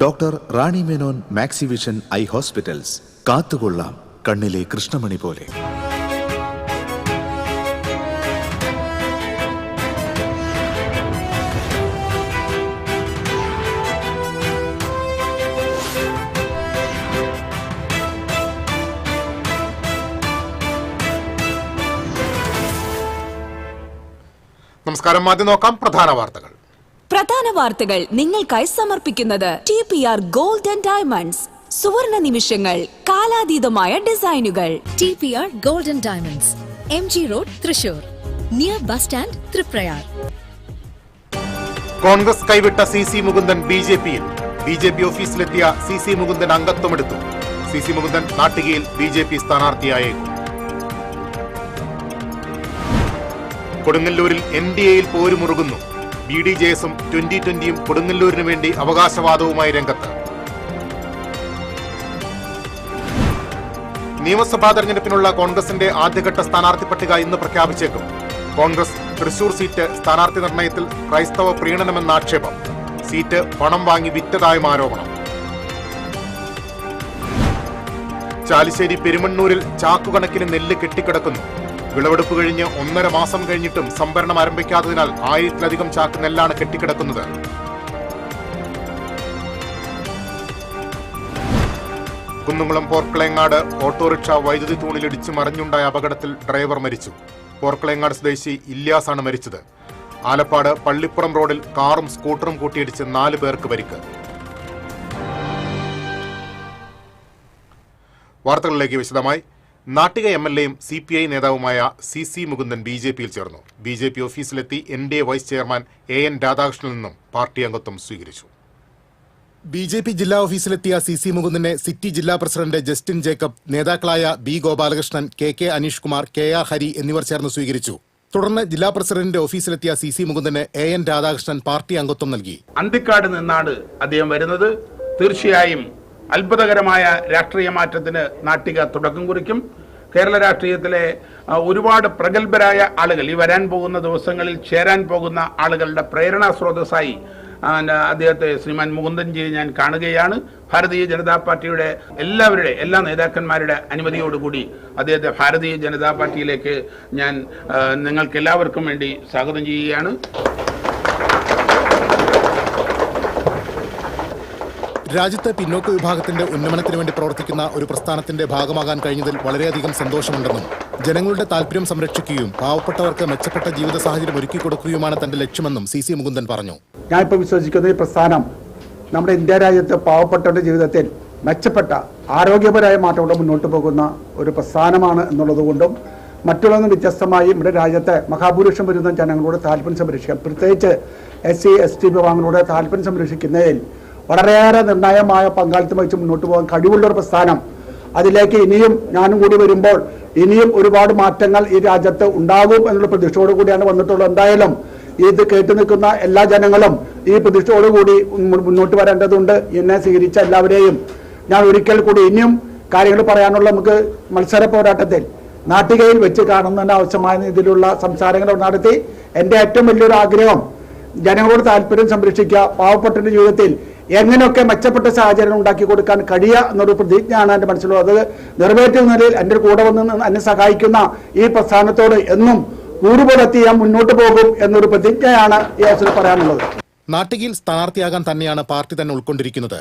Doctor Rani Menon Maxivision I hospitals. കാത്തുകൊള്ളാം കണ്ണിലെ കൃഷ്ണമണി പോലെ. നമസ്കാരം. ആദ്യം നോക്കാം പ്രധാന വാർത്തകൾ. നിങ്ങൾക്കായി സമർപ്പിക്കുന്നത് TPR ഗോൾഡ് ആൻഡ് ഡയമണ്ട്സ്. സുവർണ നിമിഷങ്ങൾ, കാലാതീതമായ ഡിസൈനുകൾ. TPR gold and diamonds, MG road, Thrissur, near bus stand, Triprayar. Congress കൈവിട്ട CC Mukundan BJPയിൽ. BJP ഓഫീസിലെത്തിയ CC Mukundan അംഗത്വമെടുത്തു. CC Mukundan നാട്ടികയിൽ BJP സ്ഥാനാർത്ഥിയായേക്കും. കൊടുങ്ങല്ലൂരിൽ NDAയിൽ പോരുമുറുകുന്നു. BDJS-ഉം 2020-യും കൊടുങ്ങല്ലൂരിനു വേണ്ടി അവകാശവാദവുമായി രംഗത്ത്. നിയമസഭാ തെരഞ്ഞെടുപ്പിനുള്ള കോൺഗ്രസിന്റെ ആദ്യഘട്ട സ്ഥാനാർത്ഥി പട്ടിക ഇന്ന് പ്രഖ്യാപിച്ചേക്കും. കോൺഗ്രസ് തൃശൂർ സീറ്റ് സ്ഥാനാർത്ഥി നിർണയത്തിൽ ക്രൈസ്തവ പ്രീണനമെന്ന ആക്ഷേപം. സീറ്റ് പണം വാങ്ങി വിറ്റതായും ആരോപണം. ചാലിശ്ശേരി പെരുമണ്ണൂരിൽ ചാക്കുകണക്കിന് നെല്ല് കെട്ടിക്കിടക്കുന്നു. വിളവെടുപ്പ് കഴിഞ്ഞ് 1.5 മാസം കഴിഞ്ഞിട്ടും സംഭരണം ആരംഭിക്കാത്തതിനാൽ 1000-ലധികം ചാക്ക് നെല്ലാണ് കെട്ടിക്കിടക്കുന്നത്. കുന്നംകുളം പോർക്കളേങ്ങാട് ഓട്ടോറിക്ഷ വൈദ്യുതി തൂണിലിടിച്ച് മറിഞ്ഞുണ്ടായ അപകടത്തിൽ ഡ്രൈവർ മരിച്ചു. പോർക്കളേങ്ങാട് സ്വദേശി ഇല്യാസാണ് മരിച്ചത്. ആലപ്പാട് പള്ളിപ്പുറം റോഡിൽ കാറും സ്കൂട്ടറും കൂട്ടിയിടിച്ച് 4 പേർക്ക് പരിക്ക്. വാർത്തകളിലേക്ക് വിശദമായി. നാട്ടിക MLA-യും CPI നേതാവുമായ CC മുകുന്ദൻ BJPയിൽ ചേർന്നു. BJP ഓഫീസിലെത്തി NDA വൈസ് ചെയർമാൻ AN രാധാകൃഷ്ണനിൽ നിന്നും പാർട്ടി അംഗത്വം സ്വീകരിച്ചു. BJP ജില്ലാ ഓഫീസിലെത്തിയ CC മുകുന്ദനെ സിറ്റി ജില്ലാ പ്രസിഡന്റ് ജസ്റ്റിൻ ജേക്കബ്, നേതാക്കളായ B Gopalakrishnan, KK Aneesh Kumar, KR Hari എന്നിവർ ചേർന്ന് സ്വീകരിച്ചു. തുടർന്ന് ജില്ലാ പ്രസിഡന്റിന്റെ ഓഫീസിലെത്തിയ CC മുകുന്ദന് AN രാധാകൃഷ്ണൻ പാർട്ടി അംഗത്വം നൽകി. അന്തിക്കാട് നിന്നാണ് അദ്ദേഹം വരുന്നത്. തീർച്ചയായും അത്ഭുതകരമായ രാഷ്ട്രീയ മാറ്റത്തിന് നാട്ടിക തുടക്കം കുറിക്കും. കേരള രാഷ്ട്രീയത്തിലെ ഒരുപാട് പ്രഗത്ഭരായ ആളുകൾ ഈ വരാൻ പോകുന്ന ദിവസങ്ങളിൽ ചേരാൻ പോകുന്ന ആളുകളുടെ പ്രേരണാ സ്രോതസ്സായി അദ്ദേഹത്തെ ശ്രീമാൻ മുകുന്ദൻജിയെ ഞാൻ കാണുകയാണ്. ഭാരതീയ ജനതാ പാർട്ടിയുടെ എല്ലാ നേതാക്കന്മാരുടെ അനുമതിയോടുകൂടി അദ്ദേഹത്തെ ഭാരതീയ ജനതാ പാർട്ടിയിലേക്ക് ഞാൻ നിങ്ങൾക്ക് എല്ലാവർക്കും വേണ്ടി സ്വാഗതം ചെയ്യുകയാണ്. രാജ്യത്തെ പിന്നോക്ക വിഭാഗത്തിന്റെ ഉന്നമനത്തിന് വേണ്ടി പ്രവർത്തിക്കുന്ന ഒരു പ്രസ്ഥാനത്തിന്റെ ഭാഗമാകാൻ കഴിഞ്ഞതിൽ വളരെയധികം സന്തോഷമുണ്ടെന്നും ജനങ്ങളുടെ താല്പര്യം സംരക്ഷിക്കുകയും പാവപ്പെട്ടവർക്ക് മെച്ചപ്പെട്ട ജീവിത സാഹചര്യം ഒരുക്കി കൊടുക്കുകയുമാണ് തന്റെ ലക്ഷ്യമെന്നും CC മുകുന്ദൻ പറഞ്ഞു. ഞാനിപ്പോൾ വിശ്വസിക്കുന്ന ഈ പ്രസ്ഥാനം നമ്മുടെ ഇന്ത്യ രാജ്യത്തെ പാവപ്പെട്ടവരുടെ ജീവിതത്തിൽ മെച്ചപ്പെട്ട ആരോഗ്യപരമായ മാറ്റത്തോടെ മുന്നോട്ട് പോകുന്ന ഒരു പ്രസ്ഥാനമാണ് എന്നുള്ളതുകൊണ്ടും മറ്റുള്ളതൊന്നും വ്യത്യസ്തമായി നമ്മുടെ രാജ്യത്തെ മഹാഭൂരിപക്ഷം വരുന്ന ജനങ്ങളുടെ താല്പര്യം സംരക്ഷിക്കാം, പ്രത്യേകിച്ച് SC ST വിഭാഗങ്ങളുടെ താല്പര്യം സംരക്ഷിക്കുന്നതിൽ വളരെയേറെ നിർണായകമായ പങ്കാളിത്തം വഹിച്ച് മുന്നോട്ട് പോകാൻ കഴിവുള്ള ഒരു പ്രസ്ഥാനം. അതിലേക്ക് ഇനിയും ഞാനും കൂടി വരുമ്പോൾ ഇനിയും ഒരുപാട് മാറ്റങ്ങൾ ഈ രാജ്യത്ത് ഉണ്ടാകും എന്നുള്ള പ്രതീക്ഷയോടു കൂടിയാണ് വന്നിട്ടുള്ളത്. എന്തായാലും ഇത് കേട്ടു നിൽക്കുന്ന എല്ലാ ജനങ്ങളും ഈ പ്രതീക്ഷയോടുകൂടി മുന്നോട്ട് വരേണ്ടതുണ്ട്. എന്നെ സ്വീകരിച്ച എല്ലാവരെയും ഞാൻ ഒരിക്കൽ കൂടി ഇനിയും കാര്യങ്ങൾ പറയാനുള്ള നമുക്ക് മത്സര പോരാട്ടത്തിൽ നാട്ടികയിൽ വെച്ച് കാണുന്നതിന് ആവശ്യമായ രീതിയിലുള്ള സംസാരങ്ങൾ നടത്തി എൻ്റെ ഏറ്റവും വലിയൊരു ആഗ്രഹം ജനങ്ങളോട് താല്പര്യം സംരക്ഷിക്കുക, പാവപ്പെട്ടവരുടെ ജീവിതത്തിൽ എങ്ങനെയൊക്കെ മെച്ചപ്പെട്ട സാഹചര്യം ഉണ്ടാക്കി കൊടുക്കാൻ കഴിയുക എന്നൊരു പ്രതിജ്ഞയാണ് എൻ്റെ മനസ്സിലുള്ളത്. അത് നിറവേറ്റുന്നതിൽ എൻ്റെ കൂടെ വന്ന് എന്നെ സഹായിക്കുന്ന ഈ പ്രസ്ഥാനത്തോട് എന്നും കൂറുപുലർത്തി ഞാൻ മുന്നോട്ട് പോകും എന്നൊരു പ്രതിജ്ഞയാണ് ഈ അവസരം പറയാനുള്ളത്. നാട്ടികയിൽ സ്ഥാനാർത്ഥിയാകാൻ തന്നെയാണ് പാർട്ടി തന്നെ ഉൾക്കൊണ്ടിരിക്കുന്നത്.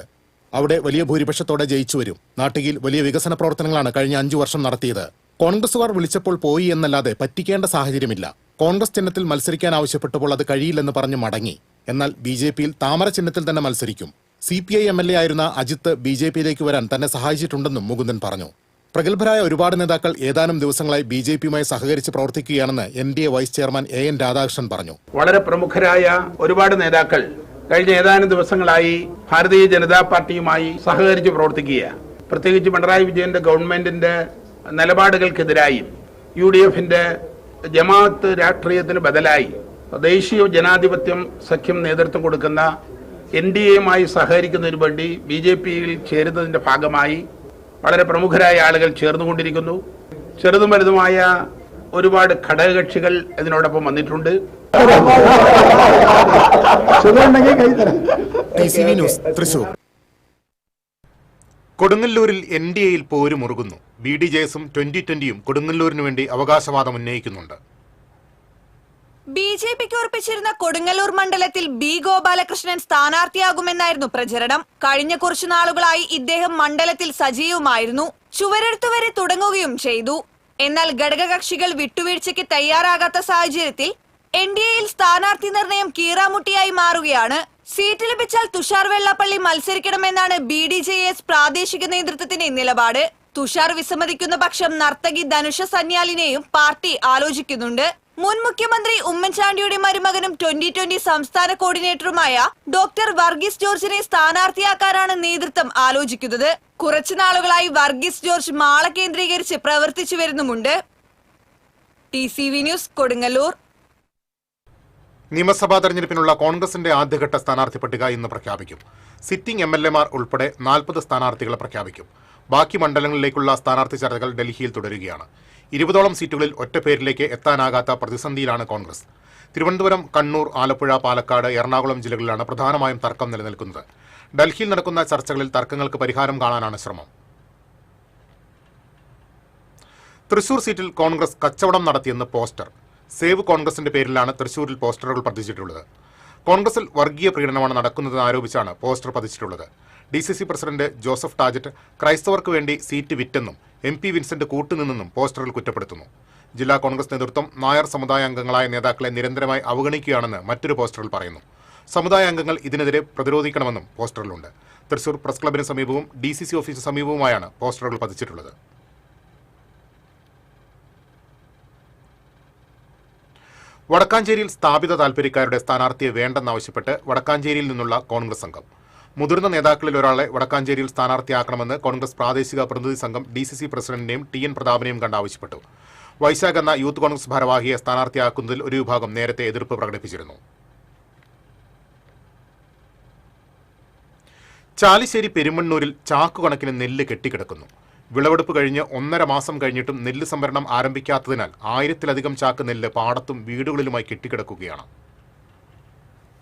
അവിടെ വലിയ ഭൂരിപക്ഷത്തോടെ ജയിച്ചു വരും. നാട്ടികയിൽ വലിയ വികസന പ്രവർത്തനങ്ങളാണ് കഴിഞ്ഞ 5 വർഷം നടത്തിയത്. കോൺഗ്രസുകാർ വിളിച്ചപ്പോൾ പോയി എന്നല്ലാതെ പറ്റിക്കേണ്ട സാഹചര്യമില്ല. കോൺഗ്രസ് ചിഹ്നത്തിൽ മത്സരിക്കാൻ ആവശ്യപ്പെട്ടപ്പോൾ അത് കഴിയില്ലെന്ന് പറഞ്ഞു മടങ്ങി. എന്നാൽ BJPയിൽ താമര ചിഹ്നത്തിൽ തന്നെ മത്സരിക്കും. CPI MLA ആയിരുന്ന അജിത്ത് BJPയിലേക്ക് വരാൻ തന്നെ സഹായിച്ചിട്ടുണ്ടെന്നും മുകുന്ദൻ പറഞ്ഞു. പ്രഗത്ഭരായ ഒരുപാട് നേതാക്കൾ ഏതാനും ദിവസങ്ങളായി BJPയുമായി സഹകരിച്ച് പ്രവർത്തിക്കുകയാണെന്ന് NDA vice chairman AN Radhakrishnan പറഞ്ഞു. വളരെ പ്രമുഖരായ ഒരുപാട് നേതാക്കൾ കഴിഞ്ഞ ഏതാനും ദിവസങ്ങളായി ഭാരതീയ ജനതാ പാർട്ടിയുമായി സഹകരിച്ച് പ്രവർത്തിക്കുകയാണ്. പ്രത്യേകിച്ച് പിണറായി വിജയന്റെ ഗവൺമെന്റിന്റെ നിലപാടുകൾക്കെതിരായും UDFന്റെ ജമാഅത്ത് രാഷ്ട്രീയത്തിന് ബദലായി ദേശീയ ജനാധിപത്യം സഖ്യം നേതൃത്വം കൊടുക്കുന്ന NDAയുമായി സഹകരിക്കുന്നതിന് വേണ്ടി BJPയിൽ ചേരുന്നതിന്റെ ഭാഗമായി വളരെ പ്രമുഖരായ ആളുകൾ ചേർന്നുകൊണ്ടിരിക്കുന്നു. ചെറുതും വലുതുമായ ഒരുപാട് ഘടകകക്ഷികൾ ഇതിനോടൊപ്പം വന്നിട്ടുണ്ട്. TCV news Thrissur. കൊടുങ്ങല്ലൂരിൽ NDAയിൽ പോരുമുറുകുന്നു. BDJS-ഉം 2020-യും കൊടുങ്ങല്ലൂരിനു വേണ്ടി അവകാശവാദം ഉന്നയിക്കുന്നുണ്ട്. BJPക്ക് ഉറപ്പിച്ചിരുന്ന കൊടുങ്ങല്ലൂർ മണ്ഡലത്തിൽ B. ഗോപാലകൃഷ്ണൻ സ്ഥാനാർത്ഥിയാകുമെന്നായിരുന്നു പ്രചരണം. കഴിഞ്ഞ കുറച്ചു നാളുകളായി ഇദ്ദേഹം മണ്ഡലത്തിൽ സജീവമായിരുന്നു. ചുവരെഴുത്തുവരെ തുടങ്ങുകയും ചെയ്തു. എന്നാൽ ഘടകകക്ഷികൾ വിട്ടുവീഴ്ചയ്ക്ക് തയ്യാറാകാത്ത സാഹചര്യത്തിൽ NDAയിൽ സ്ഥാനാർത്ഥി നിർണയം കീറാമുട്ടിയായി മാറുകയാണ്. സീറ്റ് ലഭിച്ചാൽ തുഷാർ വെള്ളാപ്പള്ളി മത്സരിക്കണമെന്നാണ് BDJS പ്രാദേശിക നേതൃത്വത്തിന്റെ നിലപാട്. തുഷാർ വിസമ്മതിക്കുന്ന പക്ഷം നർത്തകി ധനുഷ സന്യാലിനെയും പാർട്ടി ആലോചിക്കുന്നുണ്ട്. മുൻ മുഖ്യമന്ത്രി ഉമ്മൻചാണ്ടിയുടെ മരുമകനും 2020 സംസ്ഥാന കോർഡിനേറ്ററുമായ ഡോക്ടർ വർഗീസ് ജോർജിനെ സ്ഥാനാർത്ഥിയാക്കാനാണ് നേതൃത്വം ആലോചിക്കുന്നത്. കുറച്ചുനാളുകളായി വർഗീസ് ജോർജ് മാള കേന്ദ്രീകരിച്ച് പ്രവർത്തിച്ചു വരുന്നുമുണ്ട്. TCV news, Kodungallur. നിയമസഭാ തെരഞ്ഞെടുപ്പിനുള്ള കോൺഗ്രസിന്റെ ആദ്യഘട്ട സ്ഥാനാർത്ഥി പട്ടിക ഇന്ന് പ്രഖ്യാപിക്കും. സിറ്റിംഗ് MLA-മാർ ഉൾപ്പെടെ 40 സ്ഥാനാർത്ഥികളെ പ്രഖ്യാപിക്കും. ബാക്കി മണ്ഡലങ്ങളിലേക്കുള്ള സ്ഥാനാർത്ഥി ചർച്ചകൾ ഡൽഹിയിൽ തുടരുകയാണ്. 20ഓളം സീറ്റുകളിൽ ഒറ്റപ്പേരിലേക്ക് എത്താനാകാത്ത പ്രതിസന്ധിയിലാണ് കോൺഗ്രസ്. തിരുവനന്തപുരം, കണ്ണൂർ, ആലപ്പുഴ, പാലക്കാട്, എറണാകുളം ജില്ലകളിലാണ് പ്രധാനമായും തർക്കം നിലനിൽക്കുന്നത്. ഡൽഹിയിൽ നടക്കുന്ന ചർച്ചകളിൽ തർക്കങ്ങൾക്ക് പരിഹാരം കാണാനാണ് ശ്രമം. തൃശൂർ സീറ്റിൽ കോൺഗ്രസ് കച്ചവടം നടത്തിയെന്ന് പോസ്റ്റർ. സേവ് കോൺഗ്രസിന്റെ പേരിലാണ് തൃശൂരിൽ പോസ്റ്ററുകൾ പതിച്ചിട്ടുള്ളത്. കോൺഗ്രസിൽ വർഗീയ പ്രീണനമാണ് നടക്കുന്നതെന്ന് ആരോപിച്ചാണ് പോസ്റ്റർ പതിച്ചിട്ടുള്ളത്. DCC പ്രസിഡന്റ് ജോസഫ് ടാജറ്റ് ക്രൈസ്തവർക്ക് വേണ്ടി സീറ്റ് വിറ്റെന്നും MP വിൻസെന്റ് കൂട്ടുനിന്നെന്നും പോസ്റ്ററിൽ കുറ്റപ്പെടുത്തുന്നു. ജില്ലാ കോൺഗ്രസ് നേതൃത്വം നായർ സമുദായ അംഗങ്ങളായ നേതാക്കളെ നിരന്തരമായി അവഗണിക്കുകയാണെന്ന് മറ്റൊരു പോസ്റ്ററിൽ പറയുന്നു. സമുദായ അംഗങ്ങൾ ഇതിനെതിരെ പ്രതിരോധിക്കണമെന്നും പോസ്റ്ററിലുണ്ട്. തൃശൂർ പ്രസ് ക്ലബിന് സമീപവും DCC ഓഫീസിന് സമീപവുമായാണ് പോസ്റ്ററുകൾ പതിച്ചിട്ടുള്ളത്. വടക്കാഞ്ചേരിയിൽ സ്ഥാപിത താൽപര്യക്കാരുടെ സ്ഥാനാർത്ഥിയെ വേണ്ടെന്നാവശ്യപ്പെട്ട് വടക്കാഞ്ചേരിയിൽ നിന്നുള്ള കോൺഗ്രസ് സംഘം. മുതിർന്ന നേതാക്കളിൽ ഒരാളെ വടക്കാഞ്ചേരിയിൽ സ്ഥാനാർത്ഥിയാക്കണമെന്ന് കോൺഗ്രസ് പ്രാദേശിക പ്രതിനിധി സംഘം DCC പ്രസിഡന്റിനെയും TN പ്രതാപനെയും കണ്ട് ആവശ്യപ്പെട്ടു. വൈശാഖ് എന്ന യൂത്ത് കോൺഗ്രസ് ഭാരവാഹിയെ സ്ഥാനാർത്ഥിയാക്കുന്നതിൽ ഒരു വിഭാഗം നേരത്തെ എതിർപ്പ് പ്രകടിപ്പിച്ചിരുന്നു. ചാലിശ്ശേരി പെരുമണ്ണൂരിൽ ചാക്കുകണക്കിന് നെല്ല് കെട്ടിക്കിടക്കുന്നു. വിളവെടുപ്പ് കഴിഞ്ഞ് 1.5 മാസം കഴിഞ്ഞിട്ടും നെല്ല് സംഭരണം ആരംഭിക്കാത്തതിനാൽ 1000-ലധികം ചാക്ക് നെല്ല് പാടത്തും വീടുകളിലുമായി കെട്ടിക്കിടക്കുകയാണ്.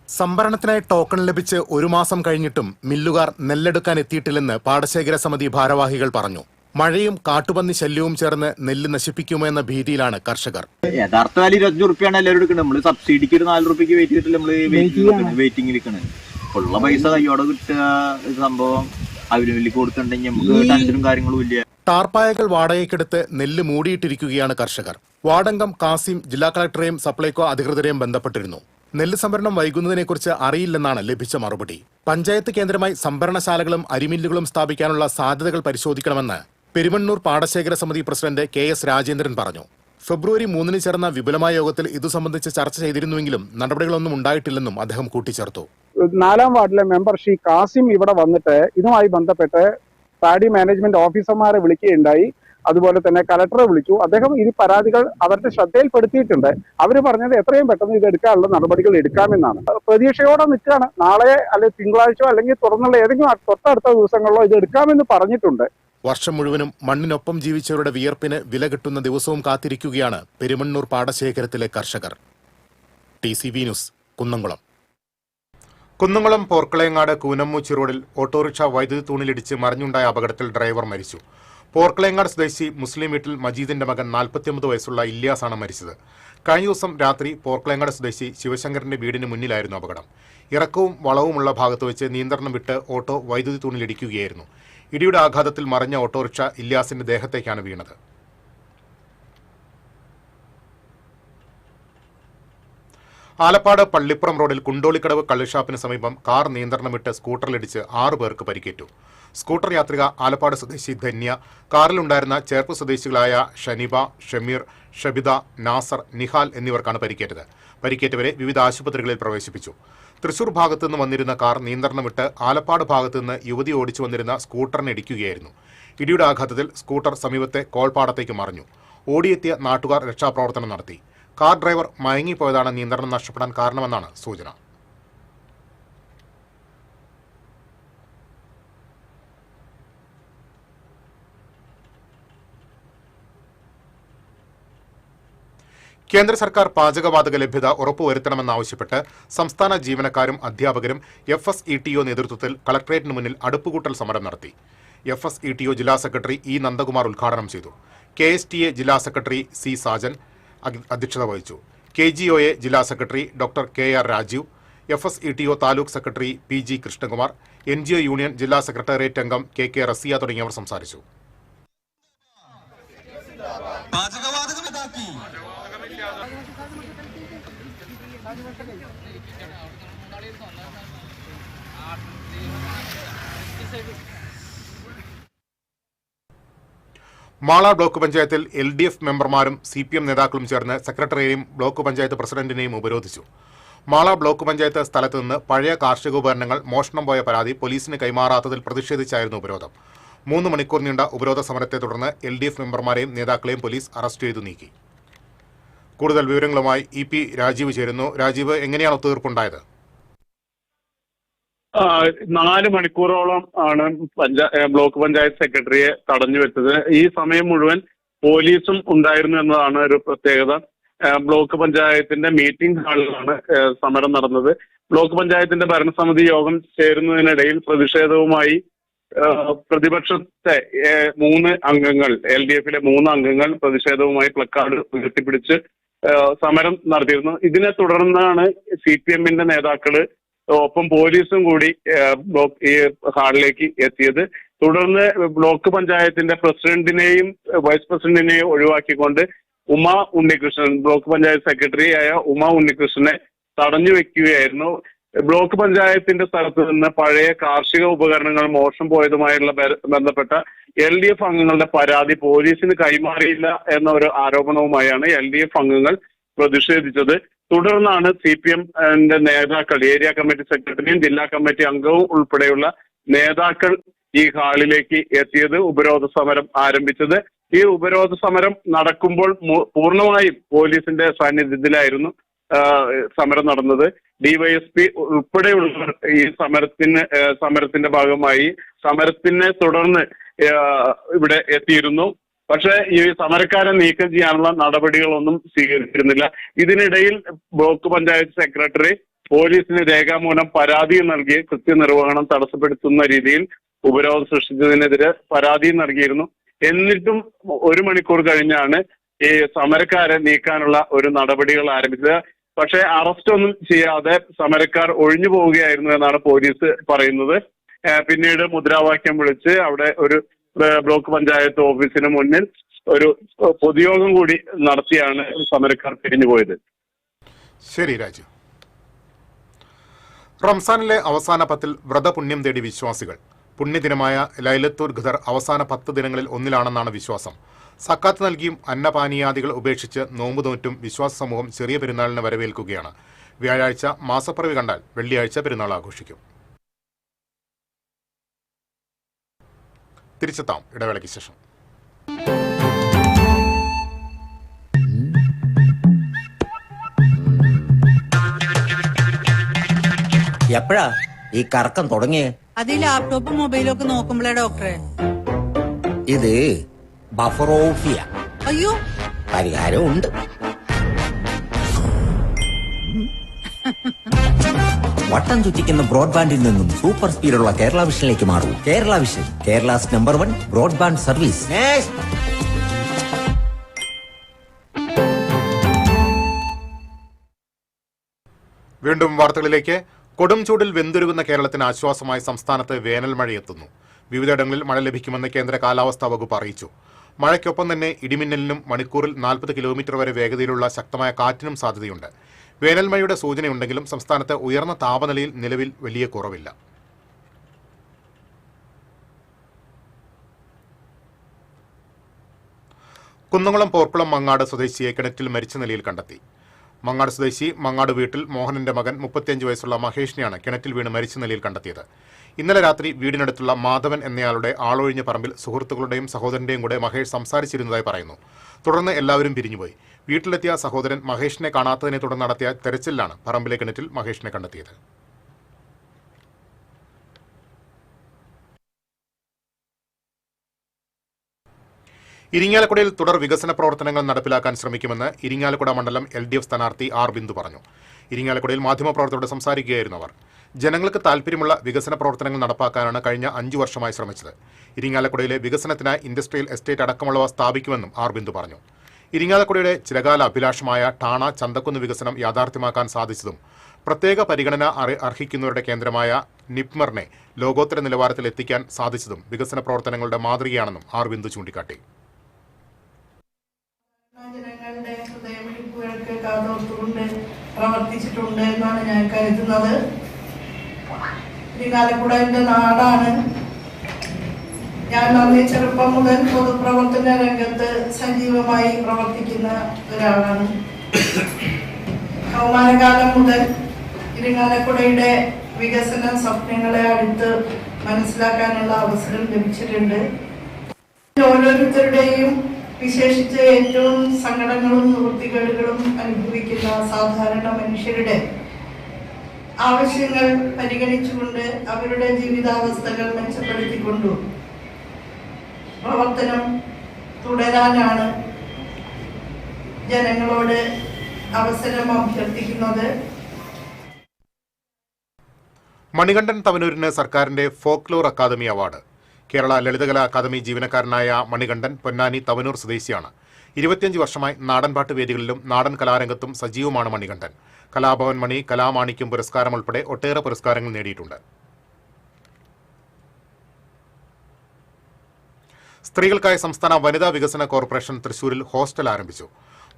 സംഭരണത്തിനായി ടോക്കൺ ലഭിച്ച് 1 മാസം കഴിഞ്ഞിട്ടും മില്ലുകാർ നെല്ലെടുക്കാൻ എത്തിയിട്ടില്ലെന്ന് പാടശേഖര സമിതി ഭാരവാഹികൾ പറഞ്ഞു. മഴയും കാട്ടുപന്നി ശല്യവും ചേർന്ന് നെല്ല് നശിപ്പിക്കുമോ എന്ന ഭീതിയിലാണ് കർഷകർ. യഥാർത്ഥ വില 25 റുപ്യാണ് എല്ലാവരും എടുക്കുന്നത്. നമ്മള് സബ്സിഡിക്ക് ഒരു 4 റുപ്യക്ക് വെയിറ്റ് ചെയ്തിട്ട് നമ്മള് വെയിറ്റിംഗ് ഇരിക്കണത്. ഉള്ള പൈസ കയ്യോടെ കിട്ടുക സംഭവം അവര് കൊടുത്തിട്ടുണ്ടെങ്കിൽ നമുക്ക് ടെൻഷനും കാര്യങ്ങളും ഇല്ല. ടാർപ്പായകൾ വാടകയ്ക്കെടുത്ത് നെല്ല് മൂടിയിട്ടിരിക്കുകയാണ് കർഷകർ. വാർഡംഗം കാസിം ജില്ലാ കളക്ടറെയും സപ്ലൈകോ അധികൃതരെയും ബന്ധപ്പെട്ടിരുന്നു. നെല്ല് സംഭരണം വൈകുന്നതിനെക്കുറിച്ച് അറിയില്ലെന്നാണ് ലഭിച്ച മറുപടി. പഞ്ചായത്ത് കേന്ദ്രമായി സംഭരണശാലകളും അരിമില്ലുകളും സ്ഥാപിക്കാനുള്ള സാധ്യതകൾ പരിശോധിക്കണമെന്ന് പെരുമണ്ണൂർ പാടശേഖര സമിതി പ്രസിഡന്റ് KS രാജേന്ദ്രൻ പറഞ്ഞു. ഫെബ്രുവരി 3 ചേർന്ന വിപുലമായ യോഗത്തിൽ ഇതു സംബന്ധിച്ച് ചർച്ച ചെയ്തിരുന്നുവെങ്കിലും നടപടികളൊന്നും ഉണ്ടായിട്ടില്ലെന്നും അദ്ദേഹം കൂട്ടിച്ചേർത്തു. 4ാം വാർഡിലെ മെമ്പർ ശ്രീ കാസിം ഇവിടെ വന്നിട്ട് ഇതുമായി ബന്ധപ്പെട്ട് പാഡി മാനേജ്മെന്റ് ഓഫീസർമാരെ വിളിക്കുകയുണ്ടായി. അതുപോലെ തന്നെ കലക്ടറെ വിളിച്ചു. അദ്ദേഹം ഈ പരാതികൾ അവരുടെ ശ്രദ്ധയിൽപ്പെടുത്തിയിട്ടുണ്ട്. അവർ പറഞ്ഞത് എത്രയും പെട്ടെന്ന് ഇത് എടുക്കാനുള്ള നടപടികൾ എടുക്കാമെന്നാണ്. പ്രതീക്ഷയോടെ നിൽക്കുകയാണ്. നാളെ അല്ലെങ്കിൽ തിങ്കളാഴ്ചയോ അല്ലെങ്കിൽ തുറന്നുള്ള ഏതെങ്കിലും തൊട്ടടുത്ത ദിവസങ്ങളിലോ ഇത് എടുക്കാമെന്ന് പറഞ്ഞിട്ടുണ്ട്. വർഷം മുഴുവനും മണ്ണിനൊപ്പം ജീവിച്ചവരുടെ വിയർപ്പിന് വില കിട്ടുന്ന ദിവസവും കാത്തിരിക്കുകയാണ് പെരുമണ്ണൂർ പാടശേഖരത്തിലെ കർഷകർ. TCV news, Kunnamkulam. കുന്നംകുളം പോർക്കളയങ്ങാട് കൂനമ്മൂച്ചി റോഡിൽ ഓട്ടോറിക്ഷ വൈദ്യുതി തൂണിലിടിച്ച് മറിഞ്ഞുണ്ടായ അപകടത്തിൽ ഡ്രൈവർ മരിച്ചു. പോർക്കളയങ്ങാട് സ്വദേശി മുസ്ലിം വീട്ടിൽ മജീദിന്റെ മകൻ 49 വയസ്സുള്ള ഇല്യാസാണ് മരിച്ചത്. കഴിഞ്ഞ ദിവസം രാത്രി പോർക്കളയങ്ങാട് സ്വദേശി ശിവശങ്കറിന്റെ വീടിന് മുന്നിലായിരുന്നു അപകടം. ഇറക്കവും വളവുമുള്ള ഭാഗത്ത് വെച്ച് നിയന്ത്രണം വിട്ട് ഓട്ടോ വൈദ്യുതി തൂണിലിടിക്കുകയായിരുന്നു. ഇടിയുടെ ആഘാതത്തിൽ മറിഞ്ഞ ഓട്ടോറിക്ഷ ഇല്യാസിന്റെ ദേഹത്തേക്കാണ് വീണത്. ആലപ്പാട് പള്ളിപ്പുറം റോഡിൽ കുണ്ടോളിക്കടവ് കള്ളുഷാപ്പിന് സമീപം കാർ നിയന്ത്രണം വിട്ട് സ്കൂട്ടറിലിടിച്ച് 6 പേർക്ക് പരിക്കേറ്റു. സ്കൂട്ടർ യാത്രിക ആലപ്പാട് സ്വദേശി ധന്യ, കാറിലുണ്ടായിരുന്ന ചേർപ്പ് സ്വദേശികളായ ഷനിബ, ഷമീർ, ഷബിത, നാസർ, നിഹാൽ എന്നിവർക്കാണ് പരിക്കേറ്റത്. പരിക്കേറ്റവരെ വിവിധ ആശുപത്രികളിൽ പ്രവേശിപ്പിച്ചു. തൃശൂർ ഭാഗത്തു നിന്ന് വന്നിരുന്ന കാർ നിയന്ത്രണം വിട്ട് ആലപ്പാട് ഭാഗത്തു നിന്ന് യുവതി ഓടിച്ചു വന്നിരുന്ന സ്കൂട്ടറിനെ ഇടിക്കുകയായിരുന്നു. ഇടിയുടെ ആഘാതത്തിൽ സ്കൂട്ടർ സമീപത്തെ കോൾപ്പാടത്തേക്ക് മറിഞ്ഞു. ഓടിയെത്തിയ നാട്ടുകാർ രക്ഷാപ്രവർത്തനം നടത്തി. കാർ ഡ്രൈവർ മയങ്ങിപ്പോയതാണ് നിയന്ത്രണം നഷ്ടപ്പെടാൻ കാരണമെന്നാണ് സൂചന. കേന്ദ്ര സർക്കാർ പാചകവാതക ലഭ്യത ഉറപ്പുവരുത്തണമെന്നാവശ്യപ്പെട്ട് സംസ്ഥാന ജീവനക്കാരും അധ്യാപകരും FSETO നേതൃത്വത്തിൽ കളക്ടറേറ്റിന് മുന്നിൽ അടുപ്പുകൂട്ടൽ സമരം നടത്തി. FSETO ജില്ലാ സെക്രട്ടറി ഇ നന്ദകുമാർ ഉദ്ഘാടനം ചെയ്തു. KSTA ജില്ലാ സെക്രട്ടറി സി സാജൻ അധ്യക്ഷത വഹിച്ചു. KGOA ജില്ലാ secretary doctor KR Rajeev, FSETO taluk secretary PG Krishnakumar, NGO union ജില്ലാ സെക്രട്ടേറിയറ്റ് അംഗം KK റസിയ തുടങ്ങിയവർ സംസാരിച്ചു. മാള ബ്ലോക്ക് പഞ്ചായത്തിൽ LDF മെമ്പർമാരും CPM നേതാക്കളും ചേർന്ന് സെക്രട്ടറിയെയും ബ്ലോക്ക് പഞ്ചായത്ത് പ്രസിഡന്റിനെയും ഉപരോധിച്ചു. മാള ബ്ലോക്ക് പഞ്ചായത്ത് സ്ഥലത്ത് നിന്ന് പഴയ കാർഷികോപകരണങ്ങൾ മോഷണം പോയ പരാതി പോലീസിന് കൈമാറാത്തതിൽ പ്രതിഷേധിച്ചായിരുന്നു ഉപരോധം. 3 മണിക്കൂർ നീണ്ട ഉപരോധ സമരത്തെ തുടർന്ന് LDF മെമ്പർമാരെയും നേതാക്കളെയും പോലീസ് അറസ്റ്റ് ചെയ്തു നീക്കി. കൂടുതൽ വിവരങ്ങളുമായി EP രാജീവ് ചേരുന്നു. രാജീവ്, എങ്ങനെയാണ് ഒത്തുതീർപ്പുണ്ടായത്? 4 മണിക്കൂറോളം ആണ് ബ്ലോക്ക് പഞ്ചായത്ത് സെക്രട്ടറിയെ തടഞ്ഞു വെച്ചത്. ഈ സമയം മുഴുവൻ പോലീസും ഉണ്ടായിരുന്നു എന്നതാണ് ഒരു പ്രത്യേകത. ബ്ലോക്ക് പഞ്ചായത്തിന്റെ മീറ്റിംഗ് ഹാളിലാണ് സമരം നടന്നത്. ബ്ലോക്ക് പഞ്ചായത്തിന്റെ ഭരണസമിതി യോഗം ചേരുന്നതിനിടയിൽ പ്രതിഷേധവുമായി പ്രതിപക്ഷത്തെ 3 അംഗങ്ങൾ, LDFിലെ 3 അംഗങ്ങൾ പ്രതിഷേധവുമായി പ്ലക്കാർഡ് ഉയർത്തിപ്പിടിച്ച് സമരം നടത്തിയിരുന്നു. ഇതിനെ തുടർന്നാണ് CPMന്റെ നേതാക്കള് ഒപ്പം പോലീസും കൂടി ഈ ഹാളിലേക്ക് എത്തിയത്. തുടർന്ന് ബ്ലോക്ക് പഞ്ചായത്തിന്റെ പ്രസിഡന്റിനെയും വൈസ് പ്രസിഡന്റിനെയും ഒഴിവാക്കിക്കൊണ്ട് ഉമാ ഉണ്ണികൃഷ്ണൻ, ബ്ലോക്ക് പഞ്ചായത്ത് സെക്രട്ടറിയായ ഉമാ ഉണ്ണികൃഷ്ണനെ തടഞ്ഞു വെക്കുകയായിരുന്നു. ബ്ലോക്ക് പഞ്ചായത്തിന്റെ സ്ഥലത്ത് നിന്ന് പഴയ കാർഷിക ഉപകരണങ്ങൾ മോഷണം പോയതുമായുള്ള ബന്ധപ്പെട്ട LDF അംഗങ്ങളുടെ പരാതി പോലീസിന് കൈമാറിയില്ല എന്ന ഒരു ആരോപണവുമായാണ് LDF അംഗങ്ങൾ പ്രതിഷേധിച്ചത്. തുടർന്നാണ് CPMന്റെ നേതാക്കൾ, ഏരിയ കമ്മിറ്റി സെക്രട്ടറിയും ജില്ലാ കമ്മിറ്റി അംഗവും ഉൾപ്പെടെയുള്ള നേതാക്കൾ ഈ ഹാളിലേക്ക് എത്തിയത്, ഉപരോധ സമരം ആരംഭിച്ചത്. ഈ ഉപരോധ സമരം നടക്കുമ്പോൾ പൂർണ്ണമായും പോലീസിന്റെ സാന്നിധ്യത്തിലായിരുന്നു സമരം നടന്നത്. DYSP ഉൾപ്പെടെയുള്ളവർ ഈ സമരത്തിന്റെ ഭാഗമായി സമരത്തിനെ തുടർന്ന് ഇവിടെ എത്തിയിരുന്നു. പക്ഷേ ഈ സമരക്കാരെ നീക്കം ചെയ്യാനുള്ള നടപടികളൊന്നും സ്വീകരിച്ചിരുന്നില്ല. ഇതിനിടയിൽ ബ്ലോക്ക് പഞ്ചായത്ത് സെക്രട്ടറി പോലീസിന് രേഖാമൂലം പരാതി നൽകി കൃത്യനിർവഹണം തടസ്സപ്പെടുത്തുന്ന രീതിയിൽ ഉപരോധം സൃഷ്ടിച്ചതിനെതിരെ പരാതി നൽകിയിരുന്നു. എന്നിട്ടും 1 മണിക്കൂർ കഴിഞ്ഞാണ് ഈ സമരക്കാരെ നീക്കാനുള്ള ഒരു നടപടികൾ ആരംഭിച്ചത്. പക്ഷേ അറസ്റ്റ് ഒന്നും ചെയ്യാതെ സമരക്കാർ ഒഴിഞ്ഞു പോവുകയായിരുന്നു എന്നാണ് പോലീസ് പറയുന്നത്. പിന്നീട് മുദ്രാവാക്യം വിളിച്ച് അവിടെ ഒരു ബ്ലോക്ക് പഞ്ചായത്ത് ഓഫീസിന് മുന്നിൽ ഒരു പൊതുയോഗം കൂടി നടത്തിയാണ് സമരക്കാർ പിരിഞ്ഞുപോയത്. ശരി രാജു. റംസാനിലെ അവസാന 10 വ്രതപുണ്യം തേടി വിശ്വാസികൾ. പുണ്യദിനമായ ലൈലത്തുൽ ഖദർ അവസാന 10 ദിനങ്ങളിൽ ഒന്നിലാണെന്നാണ് വിശ്വാസം. സക്കാത്ത് നൽകിയും അന്നപാനീയാദികൾ ഉപേക്ഷിച്ച് നോമ്പ് നോറ്റും വിശ്വാസ സമൂഹം ചെറിയ പെരുന്നാളിനെ വരവേൽക്കുകയാണ്. വ്യാഴാഴ്ച മാസപ്പിറവി കണ്ടാൽ വെള്ളിയാഴ്ച പെരുന്നാൾ ആഘോഷിക്കും. തിരിച്ചെത്താം ഇടവേളയ്ക്ക് ശേഷം. എപ്പോഴാ ഈ കറക്കം തുടങ്ങിയേ? അത് ഈ ലാപ്ടോപ്പും മൊബൈലും ഒക്കെ നോക്കുമ്പോഴേ ഡോക്ടറെ. ഇത് ബഫറോഫിയ. അയ്യോ, പരിഹാരമുണ്ട്. വട്ടം ചുറ്റിക്കുന്ന ബ്രോഡ്ബാൻഡിൽ നിന്നും സൂപ്പർ സ്പീഡുള്ള കേരള വിഷനിലേക്ക് മാറൂ. Kerala Vision, Kerala's number 1 broadband service. വീണ്ടും വാർത്തകളിലേക്ക്. കൊടും ചൂടിൽ വെന്തുരുകുന്ന കേരളത്തിന് ആശ്വാസമായി സംസ്ഥാനത്ത് വേനൽ മഴയെത്തുന്നു. വിവിധയിടങ്ങളിൽ മഴ ലഭിക്കുമെന്ന് കേന്ദ്ര കാലാവസ്ഥാ വകുപ്പ് അറിയിച്ചു. മഴയ്ക്കൊപ്പം തന്നെ ഇടിമിന്നലിനും മണിക്കൂറിൽ 40 കിലോമീറ്റർ വരെ വേഗതയിലുള്ള ശക്തമായ കാറ്റിനും സാധ്യതയുണ്ട്. വേനൽ മഴയുടെ സൂചനയുണ്ടെങ്കിലും സംസ്ഥാനത്ത് ഉയർന്ന താപനിലയിൽ നിലവിൽ വലിയ കുറവില്ല. കുന്നംകുളം പോർക്കുളം മങ്ങാട് സ്വദേശിയെ കിണറ്റിൽ മരിച്ച നിലയിൽ കണ്ടെത്തി. മങ്ങാട് സ്വദേശി മങ്ങാട് വീട്ടിൽ മോഹനന്റെ മകൻ 35 വയസ്സുള്ള മഹേഷിനെയാണ് കിണറ്റിൽ വീണ് മരിച്ച നിലയിൽ കണ്ടെത്തിയത്. ഇന്നലെ രാത്രി വീടിനടുത്തുള്ള മാധവൻ എന്നയാളുടെ ആളൊഴിഞ്ഞ പറമ്പിൽ സുഹൃത്തുക്കളുടെയും സഹോദരന്റെയും കൂടെ മഹേഷ് സംസാരിച്ചിരുന്നതായി പറയുന്നു. തുടർന്ന് എല്ലാവരും പിരിഞ്ഞുപോയി. വീട്ടിലെത്തിയ സഹോദരൻ മഹേഷിനെ കാണാത്തതിനെ തുടർന്ന് നടത്തിയ തെരച്ചിലാണ് പറമ്പിലെ കിണറ്റിൽ മഹേഷിനെ കണ്ടെത്തിയത്. ഇരിങ്ങാലക്കുടയിൽ തുടർ വികസന പ്രവർത്തനങ്ങൾ നടപ്പിലാക്കാൻ ശ്രമിക്കുമെന്ന് ഇരിങ്ങാലക്കുട മണ്ഡലം LDF സ്ഥാനാർത്ഥി R. ബിന്ദു പറഞ്ഞു. ഇരിങ്ങാലക്കുടയിൽ മാധ്യമപ്രവർത്തകരോട് സംസാരിക്കുകയായിരുന്നു അവർ. ജനങ്ങൾക്ക് താൽപ്പര്യമുള്ള വികസന പ്രവർത്തനങ്ങൾ നടപ്പാക്കാനാണ് കഴിഞ്ഞ 5 വർഷമായി ശ്രമിച്ചത്. ഇരിങ്ങാലക്കുടയിലെ വികസനത്തിനായി ഇൻഡസ്ട്രിയൽ എസ്റ്റേറ്റ് അടക്കമുള്ളവ സ്ഥാപിക്കുമെന്നും ആർ ബിന്ദു പറഞ്ഞു. ഇരിങ്ങാലക്കുടയുടെ ചിരകാല അഭിലാഷമായ ടാണ ചന്തക്കുന്ന് വികസനം യാഥാർത്ഥ്യമാക്കാൻ സാധിച്ചതും പ്രത്യേക പരിഗണന അർഹിക്കുന്നവരുടെ കേന്ദ്രമായ നിപ്മറിനെ ലോകോത്തര നിലവാരത്തിൽ എത്തിക്കാൻ സാധിച്ചതും വികസന പ്രവർത്തനങ്ങളുടെ മാതൃകയാണെന്നും ആർ ബിന്ദു ചൂണ്ടിക്കാട്ടി. ജനങ്ങളുടെ ഹൃദയമിടിപ്പുകൾക്ക് കാതോർത്തുകൊണ്ട് പ്രവർത്തിച്ചിട്ടുണ്ട് എന്നാണ് ഞാൻ കരുതുന്നത്. ഇരിങ്ങാലക്കുടയുടെ നാടാണ്. ഞാൻ നന്നേ ചെറുപ്പം മുതൽ പൊതുപ്രവർത്തന രംഗത്ത് സജീവമായി പ്രവർത്തിക്കുന്ന ഒരാളാണ്. കൗമാരകാലം മുതൽ ഇരിങ്ങാലക്കുടയുടെ വികസന സ്വപ്നങ്ങളെ അടുത്ത് മനസ്സിലാക്കാനുള്ള അവസരം ലഭിച്ചിട്ടുണ്ട്. ഓരോരുത്തരുടെയും വിശേഷിച്ച് ഏറ്റവും സങ്കടങ്ങളും വൃത്തികേടുകളും അനുഭവിക്കുന്ന സാധാരണ മനുഷ്യരുടെ ആവശ്യങ്ങൾ പരിഗണിച്ചുകൊണ്ട് അവരുടെ ജീവിതാവസ്ഥകൾ മെച്ചപ്പെടുത്തിക്കൊണ്ടു പ്രവർത്തനം തുടരാനാണ് ജനങ്ങളോട് അവസരം അഭ്യർത്ഥിക്കുന്നത്. മണികണ്ഠൻ തവനൂരിന് സർക്കാരിന്റെ folklore academy award. Kerala Lalithakala academy ജീവനക്കാരനായ മണികണ്ഠൻ പൊന്നാനി തവനൂർ സ്വദേശിയാണ്. 25 വർഷമായി നാടൻപാട്ട് വേദികളിലും നാടൻ കലാരംഗത്തും സജീവമാണ് മണികണ്ഠൻ. കലാഭവൻ മണി, കലാമാണിക്യം പുരസ്കാരം ഉൾപ്പെടെ ഒട്ടേറെ പുരസ്കാരങ്ങൾ നേടിയിട്ടുണ്ട്. സ്ത്രീകൾക്കായി സംസ്ഥാന വനിതാ വികസന കോർപ്പറേഷൻ തൃശൂരിൽ ഹോസ്റ്റൽ ആരംഭിച്ചു.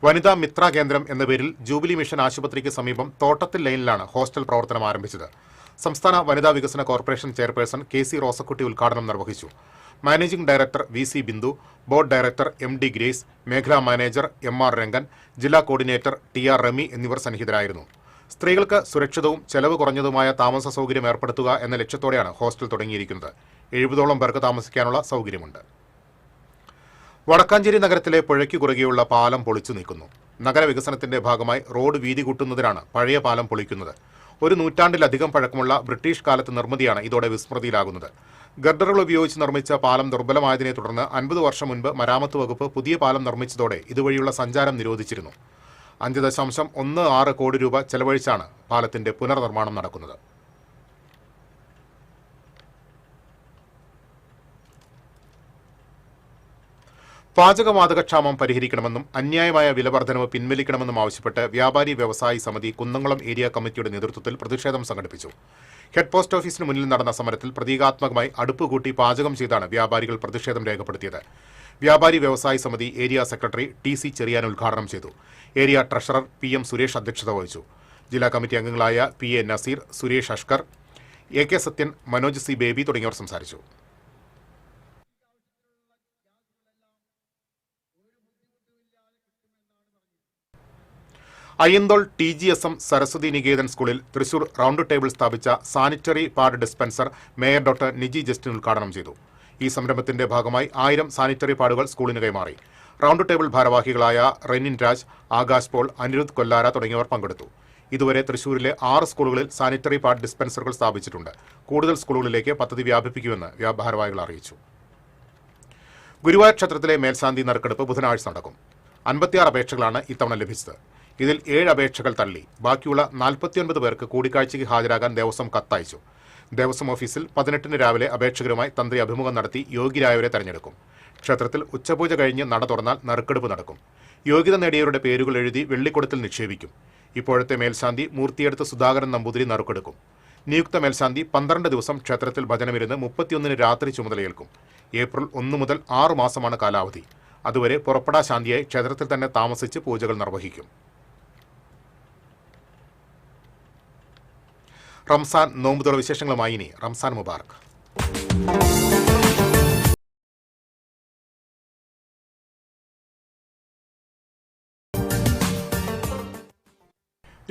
വനിതാ മിത്ര കേന്ദ്രം എന്ന പേരിൽ ജൂബിലി മിഷൻ ആശുപത്രിക്ക് സമീപം തോട്ടത്തിൽ ലൈനിലാണ് ഹോസ്റ്റൽ പ്രവർത്തനം ആരംഭിച്ചത്. സംസ്ഥാന വനിതാ വികസന കോർപ്പറേഷൻ ചെയർപേഴ്സൺ KC റോസക്കുട്ടി ഉദ്ഘാടനം നിർവഹിച്ചു. Managing director VC Bindu, board director MD grace, മേഖലാ മാനേജർ MR രംഗൻ, ജില്ലാ കോർഡിനേറ്റർ TR റമി എന്നിവർ സന്നിഹിതരായിരുന്നു. സ്ത്രീകൾക്ക് സുരക്ഷിതവും ചെലവ് കുറഞ്ഞതുമായ താമസ സൗകര്യം ഏർപ്പെടുത്തുക എന്ന ലക്ഷ്യത്തോടെയാണ് ഹോസ്റ്റൽ തുടങ്ങിയിരിക്കുന്നത്. 70ഓളം പേർക്ക് താമസിക്കാനുള്ള സൗകര്യമുണ്ട്. വടക്കാഞ്ചേരി നഗരത്തിലെ പുഴയ്ക്ക് കുറുകെയുള്ള പാലം പൊളിച്ചു നീക്കുന്നു. നഗരവികസനത്തിന്റെ ഭാഗമായി റോഡ് വീതി കൂട്ടുന്നതിനാണ് പഴയ പാലം പൊളിക്കുന്നത്. 1 നൂറ്റാണ്ടിലധികം പഴക്കമുള്ള ബ്രിട്ടീഷ് കാലത്ത് നിർമ്മിതിയാണ് ഇതോടെ വിസ്മൃതിയിലാകുന്നത്. ഗർഡറുകൾ ഉപയോഗിച്ച് നിർമ്മിച്ച പാലം ദുർബലമായതിനെ തുടർന്ന് 50 വർഷം മുൻപ് മരാമത്ത് വകുപ്പ് പുതിയ പാലം നിർമ്മിച്ചതോടെ ഇതുവഴിയുള്ള സഞ്ചാരം നിരോധിച്ചിരുന്നു. 5.16 കോടി രൂപ ചെലവഴിച്ചാണ് പാലത്തിന്റെ പുനർനിർമ്മാണം നടക്കുന്നത്. പാചകവാതകക്ഷാമം പരിഹരിക്കണമെന്നും അന്യായമായ വിലവർദ്ധനവ് പിൻവലിക്കണമെന്നും ആവശ്യപ്പെട്ട് വ്യാപാരി വ്യവസായി സമിതി കുന്നംകുളം ഏരിയ കമ്മിറ്റിയുടെ നേതൃത്വത്തിൽ പ്രതിഷേധം സംഘടിപ്പിച്ചു. ഹെഡ് പോസ്റ്റ് ഓഫീസിന് മുന്നിൽ നടന്ന സമരത്തിൽ പ്രതീകാത്മകമായി അടുപ്പ് കൂട്ടി പാചകം ചെയ്താണ് വ്യാപാരികൾ പ്രതിഷേധം രേഖപ്പെടുത്തിയത്. വ്യാപാരി വ്യവസായി സമിതി ഏരിയ സെക്രട്ടറി TC ചെറിയാൻ ഉദ്ഘാടനം ചെയ്തു. ഏരിയ ട്രഷറർ PM സുരേഷ് അധ്യക്ഷത വഹിച്ചു. ജില്ലാ കമ്മിറ്റി അംഗങ്ങളായ PA Naseer, Suresh Ashkar, AK Sathyan, Manoj C Baby തുടങ്ങിയവർ സംസാരിച്ചു. അയ്യന്തോൾ TGSM സരസ്വതി നികേതൻ സ്കൂളിൽ തൃശൂർ റൗണ്ട് ടേബിൾ സ്ഥാപിച്ച sanitary pad dispenser mayor doctor Niji Justin ഉദ്ഘാടനം ചെയ്തു. ഈ സംരംഭത്തിന്റെ ഭാഗമായി 1000 സാനിറ്ററി പാഡുകൾ സ്കൂളിന് കൈമാറി. റൗണ്ട് ടേബിൾ ഭാരവാഹികളായ റെനിൻ രാജ്, ആകാശ് പോൾ, അനിരുദ്ധ് കൊല്ലാര തുടങ്ങിയവർ പങ്കെടുത്തു. ഇതുവരെ തൃശൂരിലെ 6 സ്കൂളുകളിൽ സാനിറ്ററി പാഡ് ഡിസ്പെൻസറുകൾ സ്ഥാപിച്ചിട്ടുണ്ട്. കൂടുതൽ സ്കൂളുകളിലേക്ക് പദ്ധതി വ്യാപിപ്പിക്കുമെന്ന് ഭാരവാഹികൾ അറിയിച്ചു. ഗുരുവായൂർ ക്ഷേത്രത്തിലെ മേൽശാന്തി നറുക്കെടുപ്പ് ബുധനാഴ്ച നടക്കും. 56 അപേക്ഷകളാണ് ഇത്തവണ ലഭിച്ചത്. ഇതിൽ 7 അപേക്ഷകൾ തള്ളി. ബാക്കിയുള്ള 49 പേർക്ക് കൂടിക്കാഴ്ചയ്ക്ക് ഹാജരാകാൻ ദേവസ്വം കത്തയച്ചു. ദേവസ്വം ഓഫീസിൽ 18-ന് രാവിലെ അപേക്ഷകരുമായി തന്ത്രി അഭിമുഖം നടത്തി യോഗ്യരായവരെ തെരഞ്ഞെടുക്കും. ക്ഷേത്രത്തിൽ ഉച്ചപൂജ കഴിഞ്ഞ് നട തുറന്നാൽ നറുക്കെടുപ്പ് നടക്കും. യോഗ്യത നേടിയവരുടെ പേരുകൾ എഴുതി വെള്ളിക്കുടത്തിൽ നിക്ഷേപിക്കും. ഇപ്പോഴത്തെ മേൽശാന്തി മൂർത്തിയെടുത്ത് സുധാകരൻ നമ്പൂതിരി നറുക്കെടുക്കും. നിയുക്ത മേൽശാന്തി 12 ദിവസം ക്ഷേത്രത്തിൽ ഭജനമിരുന്ന് 31-ന് രാത്രി ചുമതലയേൽക്കും. ഏപ്രിൽ 1 മുതൽ 6 മാസമാണ് കാലാവധി. അതുവരെ പുറപ്പെടാ ശാന്തിയായി ക്ഷേത്രത്തിൽ തന്നെ താമസിച്ച് പൂജകൾ നിർവഹിക്കും. റംസാൻ നോമ്പുതുറ വിശേഷങ്ങളുമായി ഇനി റംസാൻ മുബാറക്.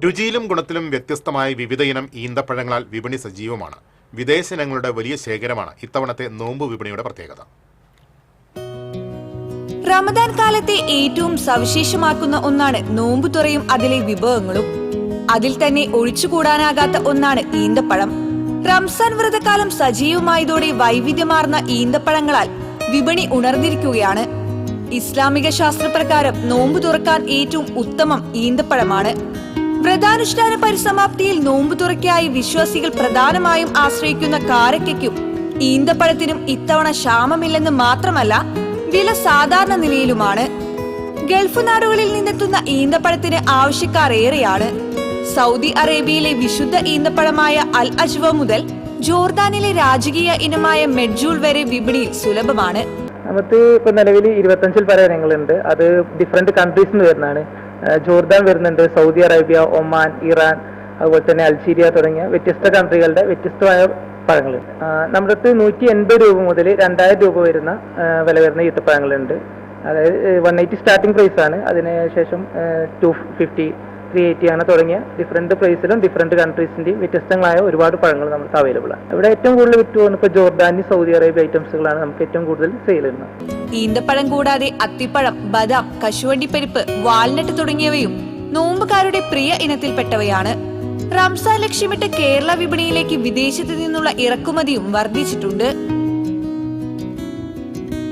രുചിയിലും ഗുണത്തിലും വ്യത്യസ്തമായ വിവിധ ഇനം ഈന്തപ്പഴങ്ങളാൽ വിപണി സജീവമാണ്. വിദേശ ഇനങ്ങളുടെ വലിയ ശേഖരമാണ് ഇത്തവണത്തെ നോമ്പ് വിപണിയുടെ പ്രത്യേകത. റമദാൻ കാലത്തെ ഏറ്റവും സവിശേഷമാക്കുന്ന ഒന്നാണ് നോമ്പുതുറയും അതിലെ വിഭവങ്ങളും. അതിൽ തന്നെ ഒഴിച്ചുകൂടാനാകാത്ത ഒന്നാണ് ഈന്തപ്പഴം. റംസാൻ വ്രതകാലം സജീവമായതോടെ വൈവിധ്യമാർന്ന ഈന്തപ്പഴങ്ങളാൽ വിപണി ഉണർന്നിരിക്കുകയാണ്. ഇസ്ലാമിക ശാസ്ത്രപ്രകാരം നോമ്പു തുറക്കാൻ ഏറ്റവും ഉത്തമം ഈന്തപ്പഴമാണ്. വ്രതാനുഷ്ഠാന പരിസമാപ്തിയിൽ നോമ്പ് തുറയ്ക്കായി വിശ്വാസികൾ പ്രധാനമായും ആശ്രയിക്കുന്ന കാരയ്ക്കും ഈന്തപ്പഴത്തിനും ഇത്തവണ ക്ഷാമമില്ലെന്ന് മാത്രമല്ല, വില സാധാരണ നിലയിലുമാണ്. ഗൾഫ് നാടുകളിൽ നിന്നെത്തുന്ന ഈന്തപ്പഴത്തിന് ആവശ്യക്കാർ ഏറെയാണ്. സൗദി അറേബ്യയിലെ വിശുദ്ധ ഈന്തപ്പഴമായ അൽ അജ്വ മുതൽ ജോർദാനിലെ രാജകീയ ഇനമായ മെഡ്ജൂൾ വരെ വിപണിയിൽ സുലഭമാണ്. നമുക്ക് ഇപ്പൊ നിലവിൽ 25 പല ഇനങ്ങളുണ്ട്. അത് ഡിഫറെന്റ് കൺട്രീസിൽ നിന്ന് വരുന്നതാണ്. ജോർദാൻ വരുന്നുണ്ട്, സൗദി അറേബ്യ, ഒമാൻ, ഇറാൻ, അതുപോലെ തന്നെ അൾജീരിയ തുടങ്ങിയ വ്യത്യസ്ത കൺട്രികളുടെ വ്യത്യസ്തമായ പഴങ്ങൾ. നമ്മുടെ അടുത്ത് 180 രൂപ മുതൽ 2000 രൂപ വരുന്ന വില വരുന്ന ഈത്തപ്പഴങ്ങളുണ്ട്. അതായത് 180 സ്റ്റാർട്ടിംഗ് പ്രൈസ് ആണ്. അതിനുശേഷം 250, 380 ആണ് തുടങ്ങിയ ഡിഫറെന്റ് പ്രൈസിലും ഡിഫറെന്റ് കൺട്രീസിന്റെയും വ്യത്യസ്തങ്ങളായ ഒരുപാട് പഴങ്ങൾ നമുക്ക് അവൈലബിൾ ആണ്. ഇവിടെ ഏറ്റവും കൂടുതൽ വിറ്റ് പോകുന്ന ഇപ്പോൾ ജോർദാനി, സൗദി അറേബ്യ ഐറ്റംസുകളാണ് നമുക്ക് ഏറ്റവും കൂടുതൽ സെയിൽ ചെയ്യുന്നത്. ഈന്തപ്പഴം കൂടാതെ അത്തിപ്പഴം, ബദാം, കശുവണ്ടിപ്പരിപ്പ്, വാൽനട്ട് തുടങ്ങിയവയും നോമ്പുകാരുടെ പ്രിയ ഇനത്തിൽപ്പെട്ടവയാണ്. റംസാൻ ലക്ഷ്യമിട്ട് കേരള വിപണിയിലേക്ക് വിദേശത്ത് നിന്നുള്ള ഇറക്കുമതിയും വർദ്ധിച്ചിട്ടുണ്ട്.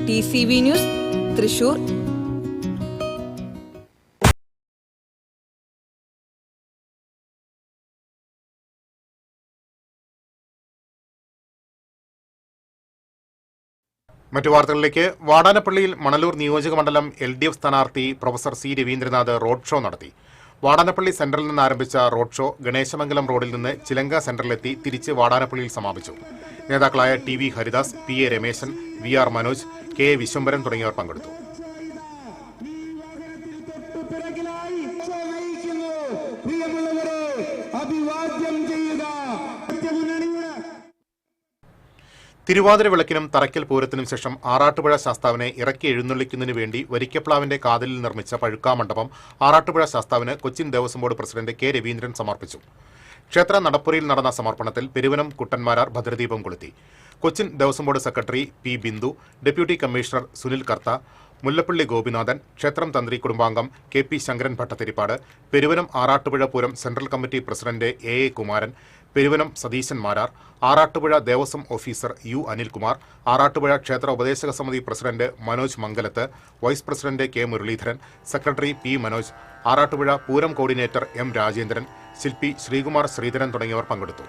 TCV news, Thrissur. മറ്റു വാർത്തകളിലേക്ക്. വാടാനപ്പള്ളിയിൽ മണലൂർ നിയോജക മണ്ഡലം LDF സ്ഥാനാർത്ഥി professor C. Raveendranath road show നടത്തി. വാടാനപ്പള്ളി സെന്ററിൽ നിന്ന് ആരംഭിച്ച റോഡ് ഷോ ഗണേശമംഗലം റോഡിൽ നിന്ന് ചിലങ്ക സെന്ററിലെത്തി തിരിച്ച് വാടാനപ്പള്ളിയിൽ സമാപിച്ചു. നേതാക്കളായ TV Haridas, PA Rameshan, VR Manoj, K. Vishwambharan തുടങ്ങിയവർ പങ്കെടുത്തു. തിരുവാതിര വിളക്കിനും തറയ്ക്കൽ പൂരത്തിനും ശേഷം ആറാട്ടുപുഴ ശാസ്താവിനെ ഇറക്കി എഴുന്നള്ളിക്കുന്നതിനു വേണ്ടി വരിക്കപ്ലാവിന്റെ കാതലിൽ നിർമ്മിച്ച പഴുക്കാമണ്ഡപം ആറാട്ടുപുഴ ശാസ്താവിന് Cochin Devaswom board president K. Raveendran സമർപ്പിച്ചു. ക്ഷേത്ര നടപ്പുരയിൽ നടന്ന സമർപ്പണത്തിൽ പെരുവനം കുട്ടന്മാരാർ ഭദ്രദീപം കൊളുത്തി. Cochin Devaswom board secretary P. Bindu, deputy commissioner Sunil Kartha, Mullappally Gopinathan, ക്ഷേത്രം തന്ത്രി കുടുംബാംഗം KP Sankaran Bhattathiripad, Peruvanam Arattupuzha Pooram central committee president AA Kumaran, Peruvanam Satheesan Marar, Arattupuzha Devaswom officer U. Anilkumar, Arattupuzha ക്ഷേത്ര ഉപദേശക സമിതി president Manoj Mangalath, vice president K. Muraleedharan, secretary P. Manoj, Arattupuzha Pooram coordinator M. Rajendran, ശില്പി ശ്രീകുമാർ ശ്രീധരൻ തുടങ്ങിയവർ പങ്കെടുത്തു.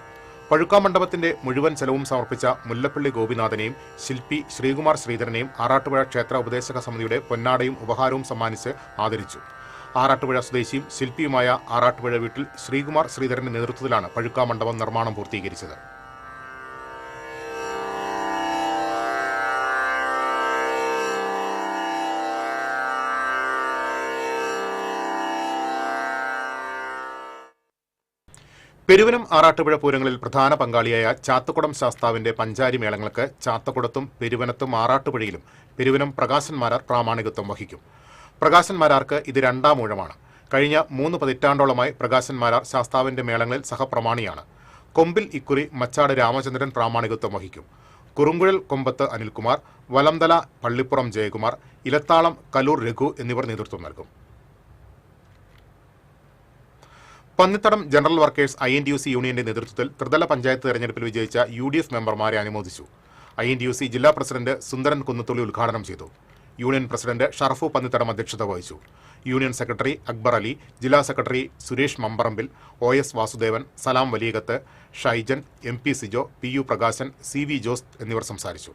പഴുക്കാമണ്ഡപത്തിന്റെ മുഴുവൻ ചെലവും സമർപ്പിച്ച മുല്ലപ്പള്ളി ഗോപിനാഥനെയും ശില്പി ശ്രീകുമാർ ശ്രീധരനെയും ആറാട്ടുപുഴ ക്ഷേത്ര ഉപദേശക സമിതിയുടെ പൊന്നാടയും ഉപഹാരവും സമ്മാനിച്ച് ആദരിച്ചു. ആറാട്ടുപുഴ സ്വദേശിയും ശില്പിയുമായ ആറാട്ടുപുഴ വീട്ടിൽ ശ്രീകുമാർ ശ്രീധരന്റെ നേതൃത്വത്തിലാണ് പഴുക്കാമണ്ഡപം നിർമ്മാണം പൂർത്തീകരിച്ചത്. പെരുവനം ആറാട്ടുപുഴ പൂരങ്ങളിൽ പ്രധാന പങ്കാളിയായ ചാത്തക്കുടം ശാസ്താവിന്റെ പഞ്ചാരി മേളങ്ങൾക്ക് ചാത്തക്കുടത്തും പെരുവനത്തും ആറാട്ടുപുഴയിലും പെരുവനം പ്രകാശൻ മാരാർ പ്രാമാണികത്വം വഹിക്കും. പ്രകാശൻ മാരാർക്ക് ഇത് 2ാം ഊഴമാണ്. കഴിഞ്ഞ 3 പതിറ്റാണ്ടോളമായി പ്രകാശൻ മാരാർ ശാസ്താവിന്റെ മേളങ്ങളിൽ സഹപ്രമാണിയാണ്. കൊമ്പിൽ ഇക്കുറി മച്ചാട് രാമചന്ദ്രൻ പ്രാമാണികത്വം വഹിക്കും. കുറുങ്കുഴൽ കൊമ്പത്ത് അനിൽകുമാർ, വലംതല പള്ളിപ്പുറം ജയകുമാർ, ഇലത്താളം കലൂർ രഘു എന്നിവർ നേതൃത്വം നൽകും. പന്നിത്തടം ജനറൽ വർക്കേഴ്സ് INTUC യൂണിയന്റെ നേതൃത്വത്തിൽ ത്രിതല പഞ്ചായത്ത് തെരഞ്ഞെടുപ്പിൽ വിജയിച്ച UDF മെമ്പർമാരെ അനുമോദിച്ചു. INTUC ജില്ലാ പ്രസിഡന്റ് സുന്ദരൻ കുന്നത്തുള്ളി ഉദ്ഘാടനം ചെയ്തു. യൂണിയൻ പ്രസിഡന്റ് ഷറഫു പന്നിത്തടം അധ്യക്ഷത വഹിച്ചു. യൂണിയൻ സെക്രട്ടറി അക്ബർ അലി, ജില്ലാ secretary Suresh Mamparambil, OS Vasudevan, Salam Valiyakath, Shaijan, MP Sijo, PU Prakashan, CV Jose എന്നിവർ സംസാരിച്ചു.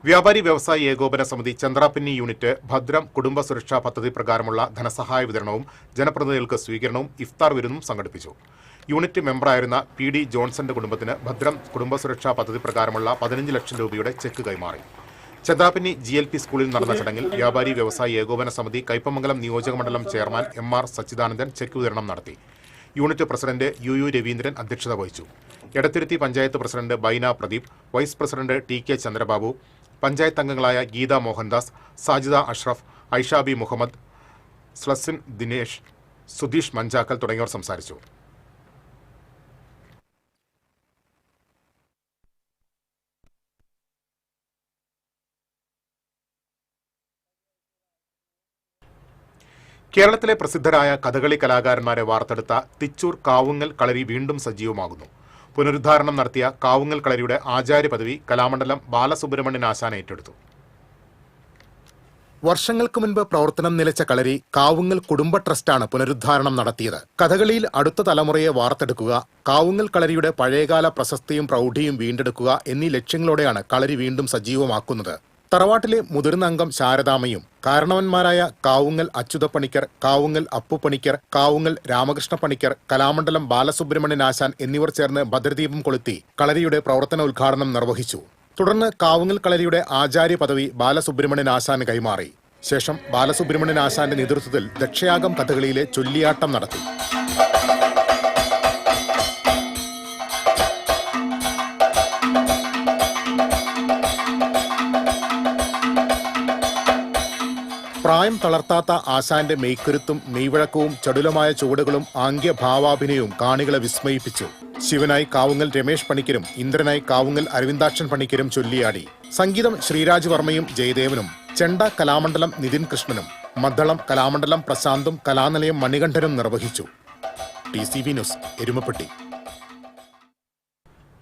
വ്യാപാരി വ്യവസായി ഏകോപന സമിതി ചന്ദ്രാപിന്നി യൂണിറ്റ് ഭദ്രം കുടുംബ സുരക്ഷാ പദ്ധതി പ്രകാരമുള്ള ധനസഹായ വിതരണവും ജനപ്രതിനിധികൾക്ക് സ്വീകരണവും ഇഫ്താർ വിരുന്നും സംഘടിപ്പിച്ചു. യൂണിറ്റ് മെമ്പറായിരുന്ന PD ജോൺസന്റെ കുടുംബത്തിന് ഭദ്രം കുടുംബ സുരക്ഷാ പദ്ധതി പ്രകാരമുള്ള 15 ലക്ഷം രൂപയുടെ ചെക്ക് കൈമാറി. ചന്ദ്രാപിന്നി GLP സ്കൂളിൽ നടന്ന ചടങ്ങിൽ വ്യാപാരി വ്യവസായി ഏകോപന സമിതി കയ്പമംഗലം നിയോജക മണ്ഡലം ചെയർമാൻ MR സച്ചിദാനന്ദൻ ചെക്ക് വിതരണം നടത്തി. യൂണിറ്റ് പ്രസിഡന്റ് UU രവീന്ദ്രൻ അധ്യക്ഷത വഹിച്ചു. Edathiruthy panchayat president Baina Pradeep, vice president TK Chandrababu, panchayat അംഗങ്ങളായ ഗീത മോഹൻദാസ്, സാജിദ അഷ്റഫ്, ഐഷാബി മുഹമ്മദ്, സ്ലസിൻ ദിനേഷ്, സുധീഷ് മഞ്ചാക്കൽ തുടങ്ങിയവർ സംസാരിച്ചു. കേരളത്തിലെ പ്രസിദ്ധരായ കഥകളി കലാകാരന്മാരെ വാർത്തെടുത്ത തിച്ചൂർ കാവുങ്ങൽ കളരി വീണ്ടും സജീവമാകുന്നു. പുനരുദ്ധാരണം നടത്തിയ കാവുങ്ങൽ കളരിയുടെ ആചാര്യ പദവി കലാമണ്ഡലം ബാലസുബ്രഹ്മണ്യൻ ആശാൻ ഏറ്റെടുത്തു. വർഷങ്ങൾക്ക് മുൻപ് പ്രവർത്തനം നിലച്ച കളരി കാവുങ്ങൽ കുടുംബ ട്രസ്റ്റാണ് പുനരുദ്ധാരണം നടത്തിയത്. കഥകളിയിൽ അടുത്ത തലമുറയെ വാർത്തെടുക്കുക, കാവുങ്ങൽ കളരിയുടെ പഴയകാല പ്രശസ്തിയും പ്രൗഢിയും വീണ്ടെടുക്കുക എന്നീ ലക്ഷ്യങ്ങളോടെയാണ് കളരി വീണ്ടും സജീവമാക്കുന്നത്. തറവാട്ടിലെ മുതിർന്ന അംഗം ശാരദാമ്മയും കാരണവന്മാരായ കാവുങ്ങൽ അച്യുതപ്പണിക്കർ, കാവുങ്ങൽ അപ്പുപണിക്കർ, കാവുങ്ങൽ രാമകൃഷ്ണ പണിക്കർ, കലാമണ്ഡലം ബാലസുബ്രഹ്മണ്യൻ ആശാൻ എന്നിവർ ചേർന്ന് ഭദ്രദീപം കൊളുത്തി കളരിയുടെ പ്രവർത്തന ഉദ്ഘാടനം നിർവഹിച്ചു. തുടർന്ന് കാവുങ്ങൽ കളരിയുടെ ആചാര്യ പദവി ബാലസുബ്രഹ്മണ്യൻ ആശാന് കൈമാറി. ശേഷം ബാലസുബ്രഹ്മണ്യൻ ആശാന്റെ നേതൃത്വത്തിൽ ദക്ഷയാഗം കഥകളിയിലെ ചൊല്ലിയാട്ടം നടത്തി. പ്രായം തളർത്താത്ത ആശാന്റെ മെയ്ക്കരുത്തും മെയ്വഴക്കവും ചടുലമായ ചുവടുകളും ആംഗ്യഭാവാഭിനയവും കാണികളെ വിസ്മയിപ്പിച്ചു. ശിവനായി കാവുങ്ങൽ രമേശ് പണിക്കരും ഇന്ദ്രനായി കാവുങ്ങൽ അരവിന്ദാക്ഷൻ പണിക്കരും ചൊല്ലിയാടി. സംഗീതം ശ്രീരാജ് വർമ്മയും ജയദേവനും, ചെണ്ട കലാമണ്ഡലം നിതിൻ കൃഷ്ണനും, മദ്ദളം കലാമണ്ഡലം പ്രശാന്തും കലാനിലയം മണികണ്ഠനും നിർവഹിച്ചു. TCV news, Erumapetty.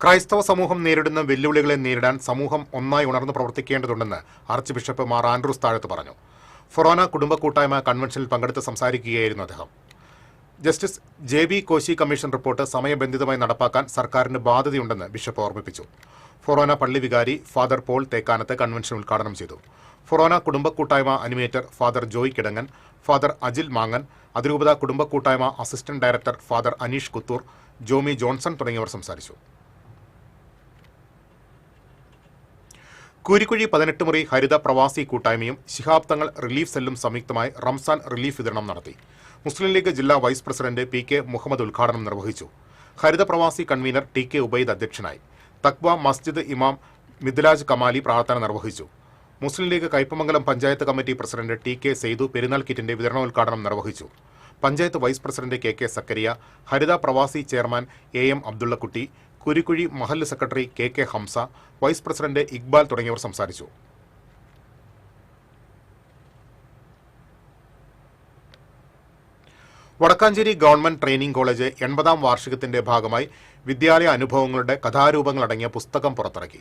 ക്രൈസ്തവ സമൂഹം നേരിടുന്ന വെല്ലുവിളികളെ നേരിടാൻ സമൂഹം ഒന്നായി ഉണർന്നു പ്രവർത്തിക്കേണ്ടതുണ്ടെന്ന് archbishop Mar Andrews Thazhath പറഞ്ഞു. ഫൊറോന കുടുംബ കൂട്ടായ്മ കൺവെൻഷനിൽ പങ്കെടുത്ത് സംസാരിക്കുകയായിരുന്നു അദ്ദേഹം. Justice JB Koshy commission report സമയബന്ധിതമായി നടപ്പാക്കാൻ സർക്കാരിന് ബാധ്യതയുണ്ടെന്ന് ബിഷപ്പ് ഓർമ്മിപ്പിച്ചു. ഫൊറോന പള്ളി വികാരി ഫാദർ പോൾ തേക്കാനത്ത് കൺവെൻഷൻ ഉദ്ഘാടനം ചെയ്തു. ഫൊറോന കുടുംബ കൂട്ടായ്മ animator father Joy Kidangan, father Ajil മാങ്ങൻ, അതിരൂപത കുടുംബ കൂട്ടായ്മ assistant director father Aneesh Kuthur, Jomy Johnson തുടങ്ങിയവർ സംസാരിച്ചു. കൂരിക്കുഴി 18 മുറി ഹരിത പ്രവാസി കൂട്ടായ്മയും ശിഹാബ് തങ്ങൾ റിലീഫ് സെല്ലും സംയുക്തമായി റംസാൻ റിലീഫ് വിതരണം നടത്തി. മുസ്ലിം ലീഗ് ജില്ലാ വൈസ് പ്രസിഡന്റ് PK മുഹമ്മദ് ഉദ്ഘാടനം നിർവഹിച്ചു. ഹരിത പ്രവാസി കൺവീനർ TK ഉബൈദ് അധ്യക്ഷനായി. തക്വ മസ്ജിദ് ഇമാം മിദ്ലാജ് കമാലി പ്രാർത്ഥന നിർവഹിച്ചു. Muslim League Kaipamangalam panchayat committee president TK Seythu പെരുന്നാൾ കിറ്റിന്റെ വിതരണോദ്ഘാടനം നിർവഹിച്ചു. Panchayat vice president KK Sakkariya, Haritha Pravasi chairman AM Abdullakutty, Kurikkuzhi മഹല്ല് secretary KK Hamsa, vice president Iqbal തുടങ്ങിയവർ സംസാരിച്ചു. വടക്കാഞ്ചേരി ഗവൺമെന്റ് ട്രെയിനിംഗ് കോളേജ് 80ാം വാർഷികത്തിന്റെ ഭാഗമായി വിദ്യാലയ അനുഭവങ്ങളുടെ കഥാരൂപങ്ങളടങ്ങിയ പുസ്തകം പുറത്തിറക്കി.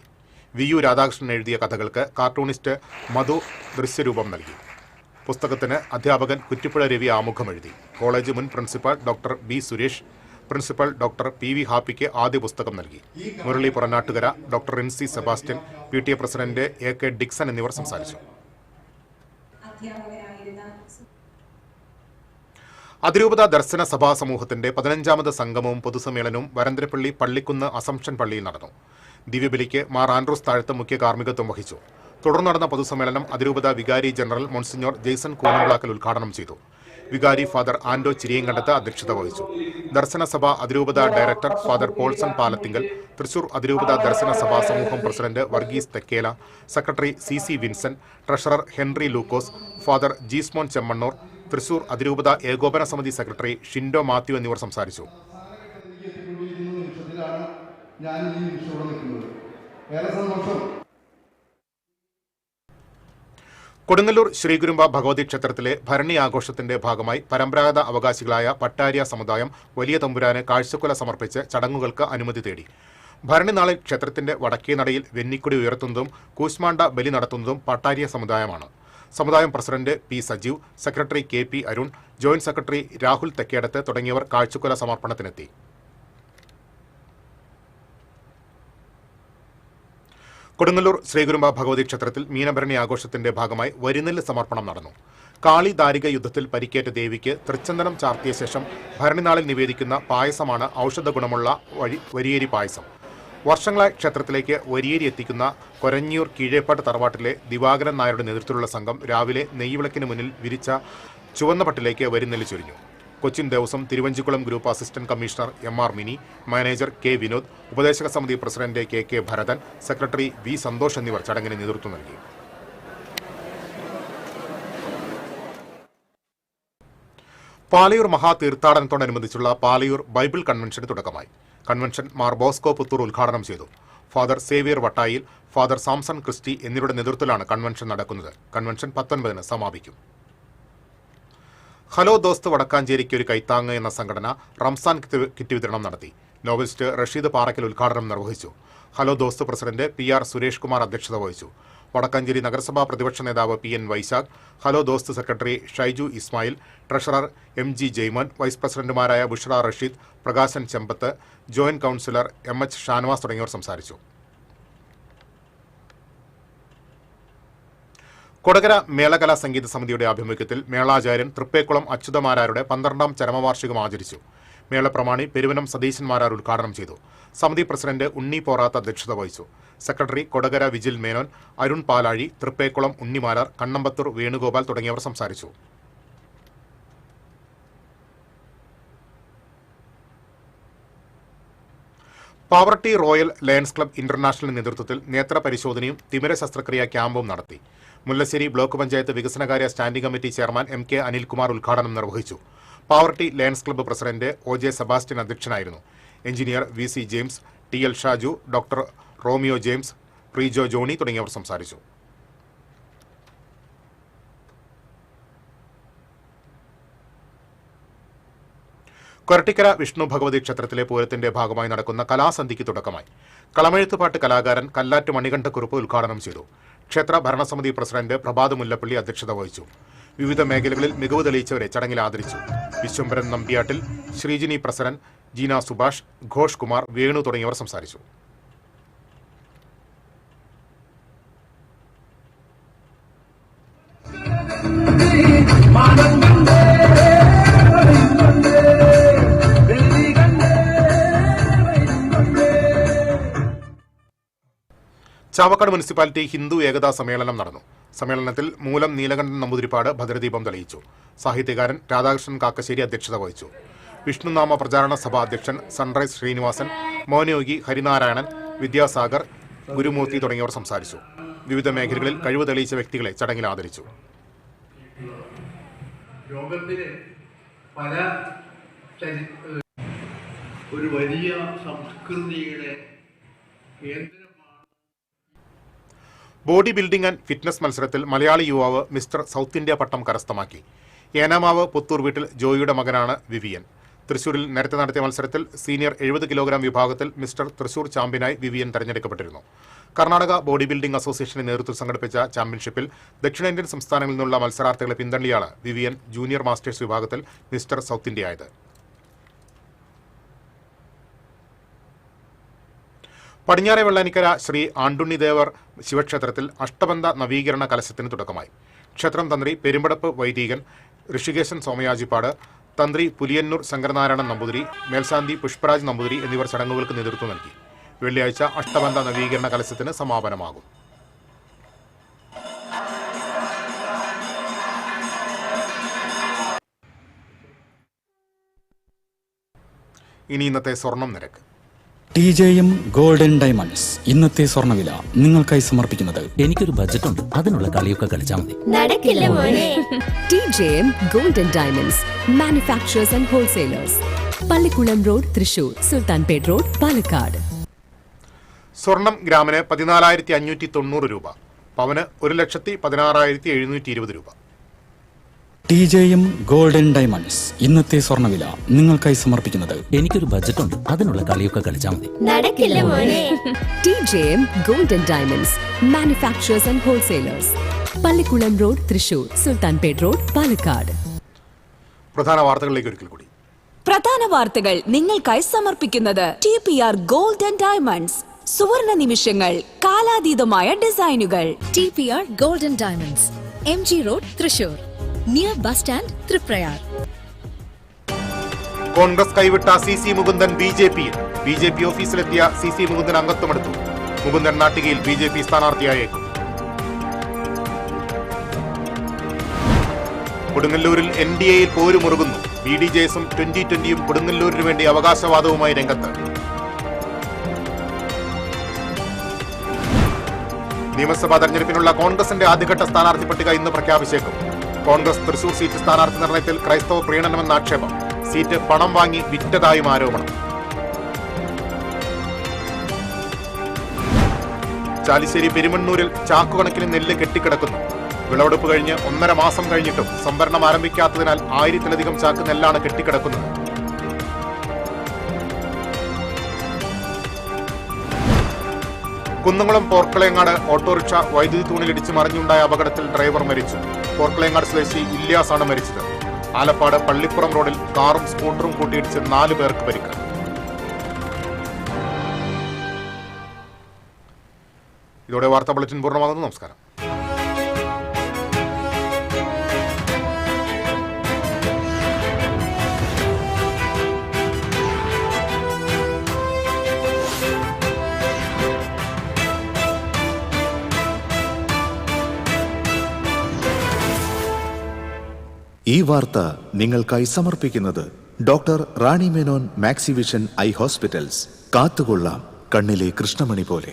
VU രാധാകൃഷ്ണൻ എഴുതിയ കഥകൾക്ക് കാർട്ടൂണിസ്റ്റ് മധു ദൃശ്യരൂപം നൽകി. പുസ്തകത്തിന് അധ്യാപകൻ കുറ്റിപ്പുഴ രവി ആമുഖം എഴുതി. കോളേജ് മുൻ principal doctor B Suresh, principal doctor PV ഹാപ്പിക്ക് ആദ്യ പുസ്തകം നൽകി. Murali Puranattukara, doctor Rincy Sebastian, PTA president AK Dixon എന്നിവർ സംസാരിച്ചു. അതിരൂപത ദർശന സഭാ സമൂഹത്തിന്റെ 15ാമത് സംഗമവും പൊതുസമ്മേളനവും വരന്തരപ്പള്ളി പള്ളിക്കുന്ന് അസംഷൻ പള്ളിയിൽ നടന്നു. ദിവ്യബലിക്ക് മാർ ആൻഡ്രൂസ് താഴത്ത് മുഖ്യ കാർമ്മികത്വം വഹിച്ചു. തുടർന്ന് നടന്ന പൊതുസമ്മേളനം അതിരൂപത വികാരി ജനറൽ മോൺസിഞ്ഞോർ ജെയ്സൺ കൂനംകുളാക്കൽ ഉദ്ഘാടനം ചെയ്തു. വികാരി ഫാദർ ആൻഡോ ചിരിയങ്കണ്ടത്ത് അധ്യക്ഷത വഹിച്ചു. ദർശന സഭ അതിരൂപത ഡയറക്ടർ ഫാദർ പോൾസൺ പാലത്തിങ്കൽ, തൃശൂർ അതിരൂപത ദർശന സഭാ സമൂഹം president Varghese Thekkela, secretary CC Vincent, treasurer Henry Lukose, father Jeesmon Chemmannur, Thrissur അതിരൂപത ഏകോപന സമിതി സെക്രട്ടറി ഷിൻഡോ മാത്യു എന്നിവർ സംസാരിച്ചു. കൊടുങ്ങല്ലൂർ ശ്രീഗുരുമ്പ ഭഗവതി ക്ഷേത്രത്തിലെ ഭരണി ആഘോഷത്തിന്റെ ഭാഗമായി പരമ്പരാഗത അവകാശികളായ പട്ടാരിയ സമുദായം വലിയ തമ്പുരാന് കാഴ്ചക്കുല സമർപ്പിച്ച് ചടങ്ങുകൾക്ക് അനുമതി തേടി. ഭരണി നാളിൽ ക്ഷേത്രത്തിന്റെ വടക്കേ നടയിൽ വെന്നിക്കൊടി ഉയർത്തുന്നതും കൂശ്മാണ്ട ബലി നടത്തുന്നതും പട്ടാരിയ സമുദായമാണ്. സമുദായം president P Sajeev, secretary KP Arun, joint secretary Rahul Thekkedath തുടങ്ങിയവർ കാഴ്ചക്കുല സമർപ്പണത്തിനെത്തി. കൊടുങ്ങല്ലൂർ ശ്രീഗുരുമ്പ ഭഗവതി ക്ഷേത്രത്തിൽ മീനഭരണി ആഘോഷത്തിന്റെ ഭാഗമായി വരിനെല്ല് സമർപ്പണം നടന്നു. കാളി ദാരിക യുദ്ധത്തിൽ പരിക്കേറ്റ ദേവിക്ക് തൃച്ചന്ദനം ചാർത്തിയ ശേഷം ഭരണിനാളിൽ നിവേദിക്കുന്ന പായസമാണ് ഔഷധ ഗുണമുള്ള വരിയേരി പായസം. വർഷങ്ങളായി ക്ഷേത്രത്തിലേക്ക് വരിയേരി എത്തിക്കുന്ന കൊരഞ്ഞൂർ കീഴേപ്പാട്ട് തറവാട്ടിലെ ദിവാകരൻ നായരുടെ നേതൃത്വത്തിലുള്ള സംഘം രാവിലെ നെയ്വിളക്കിന് മുന്നിൽ വിരിച്ച ചുവന്ന പട്ടിലേക്ക് വരിനെല്ല് ചൊരിഞ്ഞു. Cochin Devaswom Thiruvanchikulam group assistant commissioner MR Mini, manager K Vinod, ഉപദേശക സമിതി president KK Bharathan, secretary V Santhosh എന്നിവർ ചടങ്ങിന് നേതൃത്വം നൽകി. പാലയൂർ മഹാതീർത്ഥാടനത്തോടനുബന്ധിച്ചുള്ള പാലയൂർ ബൈബിൾ കൺവെൻഷന് തുടക്കമായി. കൺവെൻഷൻ മാർ ബോസ്കോ പുത്തൂർ ഉദ്ഘാടനം ചെയ്തു. Father Xavier Vattayil, father Samson Christy എന്നിവരുടെ നേതൃത്വത്തിലാണ് കൺവെൻഷൻ നടക്കുന്നത്. കൺവെൻഷൻ 19-ന് സമാപിക്കും. ഹലോ ദോസ്ത് വടക്കാഞ്ചേരിക്ക് ഒരു കൈത്താങ്ങ് എന്ന സംഘടന റംസാൻ കിറ്റ് വിതരണം നടത്തി. നോവലിസ്റ്റ് റഷീദ് പാറയ്ക്കൽ ഉദ്ഘാടനം നിർവഹിച്ചു. Hello Dost president PR Suresh Kumar അധ്യക്ഷത വഹിച്ചു. വടക്കാഞ്ചേരി നഗരസഭാ പ്രതിപക്ഷ നേതാവ് PN Vaishakh, hello Dost secretary Shaiju Ismail, treasurer MG Jaimon, vice പ്രസിഡന്റുമാരായ Bushra Rasheed, Prakashan Chembath, joint councillor MH Shanavas തുടങ്ങിയവർ സംസാരിച്ചു. കൊടകര മേളകലാ സംഗീത സമിതിയുടെ ആഭിമുഖ്യത്തിൽ മേളാചാര്യൻ തൃപ്പേക്കുളം അച്യുതമാരാരുടെ 12ാം ചരമവാർഷികം ആചരിച്ചു. മേളപ്രമാണി പെരുവനം സതീശന്മാരാർ ഉദ്ഘാടനം ചെയ്തു. സമിതി പ്രസിഡന്റ് ഉണ്ണി പോറാത്ത് അധ്യക്ഷത വഹിച്ചു. സെക്രട്ടറി കൊടകര വിജിൽ മേനോൻ, അരുൺ പാലാഴി, തൃപ്പേക്കുളം ഉണ്ണിമാരാർ, കണ്ണമ്പത്തൂർ വേണുഗോപാൽ തുടങ്ങിയവർ സംസാരിച്ചു. Pavaratty royal lions club international നേതൃത്വത്തിൽ നേത്ര പരിശോധനയും തിമിര ശസ്ത്രക്രിയാ ക്യാമ്പും നടത്തി. മുല്ലശ്ശേരി ബ്ലോക്ക് പഞ്ചായത്ത് വികസനകാര്യ standing committee chairman MK Anilkumar ഉദ്ഘാടനം നിർവഹിച്ചു. Pavaratty Lions club president OJ Sebastian അധ്യക്ഷനായിരുന്നു. Engineer VC James, TL Shaju, doctor Romeo James, Preejo Johny തുടങ്ങിയവർ സംസാരിച്ചു. കൊരട്ടിക്കര വിഷ്ണു ഭഗവതി ക്ഷേത്രത്തിലെ പൂരത്തിന്റെ ഭാഗമായി നടക്കുന്ന കലാസന്ധിക്ക് തുടക്കമായി. കളമെഴുത്തുപാട്ട് കലാകാരൻ കല്ലാറ്റ് മണികണ്ഠക്കുറുപ്പ് ഉദ്ഘാടനം ചെയ്തു. ക്ഷേത്ര ഭരണസമിതി പ്രസിഡന്റ് പ്രഭാത് മുല്ലപ്പള്ളി അധ്യക്ഷത വഹിച്ചു. വിവിധ മേഖലകളിൽ മികവ് തെളിയിച്ചവരെ ചടങ്ങിൽ ആദരിച്ചു. വിശ്വംഭരൻ നമ്പ്യാട്ടിൽ, ശ്രീജിനി പ്രസരൻ, ജീന സുഭാഷ്, ഘോഷ് കുമാർ, വേണു തുടങ്ങിയവർ സംസാരിച്ചു. ചാവക്കാട് മുനിസിപ്പാലിറ്റി ഹിന്ദു ഏകതാ സമ്മേളനം നടന്നു. സമ്മേളനത്തിൽ മൂലം നീലകണ്ഠൻ നമ്പൂതിരിപ്പാട് ഭദ്രദീപം തെളിയിച്ചു. സാഹിത്യകാരൻ രാധാകൃഷ്ണൻ കാക്കശ്ശേരി അധ്യക്ഷത വഹിച്ചു. വിഷ്ണുനാമ പ്രചാരണ സഭാ അധ്യക്ഷൻ സൺറൈസ് ശ്രീനിവാസൻ, മോഹനയോഗി, ഹരിനാരായണൻ, വിദ്യാസാഗർ, ഗുരുമൂർത്തി തുടങ്ങിയവർ സംസാരിച്ചു. വിവിധ മേഖലകളിൽ കഴിവ് തെളിയിച്ച വ്യക്തികളെ ചടങ്ങിൽ ആദരിച്ചു. ഒരു വലിയ സംസ്കൃതിയുടെ ബോഡി ബിൽഡിംഗ് ആൻഡ് ഫിറ്റ്നസ് മത്സരത്തിൽ മലയാളി യുവാവ് മിസ്റ്റർ സൗത്ത് ഇന്ത്യ പട്ടം കരസ്ഥമാക്കി. ഏനാമാവ് പുത്തൂർ വീട്ടിൽ ജോയിയുടെ മകനാണ് വിവിയൻ. തൃശൂരിൽ നേരത്തെ നടത്തിയ മത്സരത്തിൽ സീനിയർ 70 കിലോഗ്രാം വിഭാഗത്തിൽ മിസ്റ്റർ തൃശൂർ ചാമ്പ്യനായി വിവിയൻ തെരഞ്ഞെടുക്കപ്പെട്ടിരുന്നു. കർണാടക ബോഡി ബിൽഡിംഗ് അസോസിയേഷന്റെ നേതൃത്വത്തിൽ സംഘടിപ്പിച്ച ചാമ്പ്യൻഷിപ്പിൽ ദക്ഷിണേന്ത്യൻ സംസ്ഥാനങ്ങളിൽ നിന്നുള്ള മത്സരാർത്ഥികളെ പിന്തള്ളിയാണ് വിവിയൻ ജൂനിയർ മാസ്റ്റേഴ്സ് വിഭാഗത്തിൽ മിസ്റ്റർ സൗത്ത് ഇന്ത്യ ആയത്. പടിഞ്ഞാറെ വെള്ളാനിക്കര ശ്രീ ആണ്ടുണ്ണിദേവർ ശിവക്ഷേത്രത്തിൽ അഷ്ടബന്ധ നവീകരണ കലശത്തിന് തുടക്കമായി. ക്ഷേത്രം തന്ത്രി പെരുമ്പടപ്പ് വൈദികൻ ഋഷികേശൻ സോമയാജിപ്പാട്, തന്ത്രി പുലിയന്നൂർ ശങ്കരനാരായണൻ നമ്പൂതിരി, മേൽശാന്തി പുഷ്പരാജ് നമ്പൂതിരി എന്നിവർ ചടങ്ങുകൾക്ക് നേതൃത്വം നൽകി. വെള്ളിയാഴ്ച അഷ്ടബന്ധ നവീകരണ കലശത്തിന് സമാപനമാകും. ഇനി ഇന്നത്തെ സ്വർണം നിരക്ക്. TJM ഗോൾഡൻ ഡയമണ്ട്സ് ഇന്നത്തെ സ്വർണ്ണവില നിങ്ങൾക്കായി സമർപ്പിക്കുന്നത് എനിക്കൊരു ബജറ്റ് ഉണ്ട്, അതിനുള്ള കളിയൊക്കെ കളിച്ചാൽ മതി. നടക്കില്ല മോനെ. TJM golden diamonds manufacturers and wholesalers, Pallikkulam road, Thrissur, Sultanpet road, Palakkad. സ്വർണം ഗ്രാമിന് 14,590 രൂപ, പവന് 1,16,720 രൂപ. TJM ഗോൾഡൻ ഡയമണ്ട്സ് ഇന്നത്തെ സ്വർണ്ണവില നിങ്ങൾക്കായി സമർപ്പിക്കുന്നത് എനിക്കൊരു ബജറ്റ് ഉണ്ട്, അതിനുള്ള കളിയൊക്കെ കളിച്ചാൽ മതി. നടക്കില്ല മോനെ. TJM golden diamonds manufacturers and wholesalers, Pallikkulam road, Thrissur, Sultanpet road, Palakkad. പ്രധാന വാർത്തകളിലേക്ക് ഒരിക്കൽ കൂടി. പ്രധാന വാർത്തകൾ നിങ്ങൾക്കായി സമർപ്പിക്കുന്നത് TPR ഗോൾഡൻ ഡയമണ്ട്സ്, സുവർണ നിമിഷങ്ങൾ, കാലാതീതമായ ഡിസൈനുകൾ. TPR golden diamonds, MG road, Thrissur, near bus stand, Triprayar. Congress കൈവിട്ട CC Mukundan BJPയിൽ. BJP ഓഫീസിലെത്തിയ CC Mukundan അംഗത്വമെടുത്തു. Mukundan നാട്ടികയിൽ BJP സ്ഥാനാർത്ഥിയായേക്കും. കൊടുങ്ങല്ലൂരിൽ NDAയിൽ പോരുമുറുകുന്നു. BDJS-ഉം 2020-യും കൊടുങ്ങല്ലൂരിനു വേണ്ടി അവകാശവാദവുമായി രംഗത്ത്. നിയമസഭാ തെരഞ്ഞെടുപ്പിനുള്ള കോൺഗ്രസിന്റെ ആദ്യഘട്ട സ്ഥാനാർത്ഥി പട്ടിക ഇന്ന് പ്രഖ്യാപിച്ചേക്കും. കോൺഗ്രസ് തൃശൂർ സീറ്റ് സ്ഥാനാർത്ഥി നിർണയത്തിൽ ക്രൈസ്തവ പ്രീണനമെന്ന ആക്ഷേപം. സീറ്റ് പണം വാങ്ങി വിറ്റതായും ആരോപണം. ചാലിശ്ശേരി പെരുമണ്ണൂരിൽ ചാക്കുകണക്കിന് നെല്ല് കെട്ടിക്കിടക്കുന്നു. വിളവെടുപ്പ് കഴിഞ്ഞ് 1.5 മാസം കഴിഞ്ഞിട്ടും സംഭരണം ആരംഭിക്കാത്തതിനാൽ 1000-ലധികം ചാക്ക് നെല്ലാണ് കെട്ടിക്കിടക്കുന്നത്. കുന്നംകുളം പോർക്കളയങ്ങാട് ഓട്ടോറിക്ഷ വൈദ്യുതി തൂണിലിടിച്ച് മറിഞ്ഞുണ്ടായ അപകടത്തിൽ ഡ്രൈവർ മരിച്ചു. പോർക്കളയങ്ങാട് സ്വദേശി ഇല്യാസാണ് മരിച്ചത്. ആലപ്പാട് പള്ളിപ്പുറം റോഡിൽ കാറും സ്കൂട്ടറും കൂട്ടിയിടിച്ച് 4 പേർക്ക് പരിക്ക്. ഇതോടെ വാർത്താ ബുള്ളറ്റിൻ പൂർണ്ണമാകുന്നു. നമസ്കാരം. ഈ വാർത്ത നിങ്ങൾക്കായി സമർപ്പിക്കുന്നത് doctor Rani Menon Maxivision I hospitals. കാത്തുകൊള്ളാം കണ്ണിലെ കൃഷ്ണമണി പോലെ.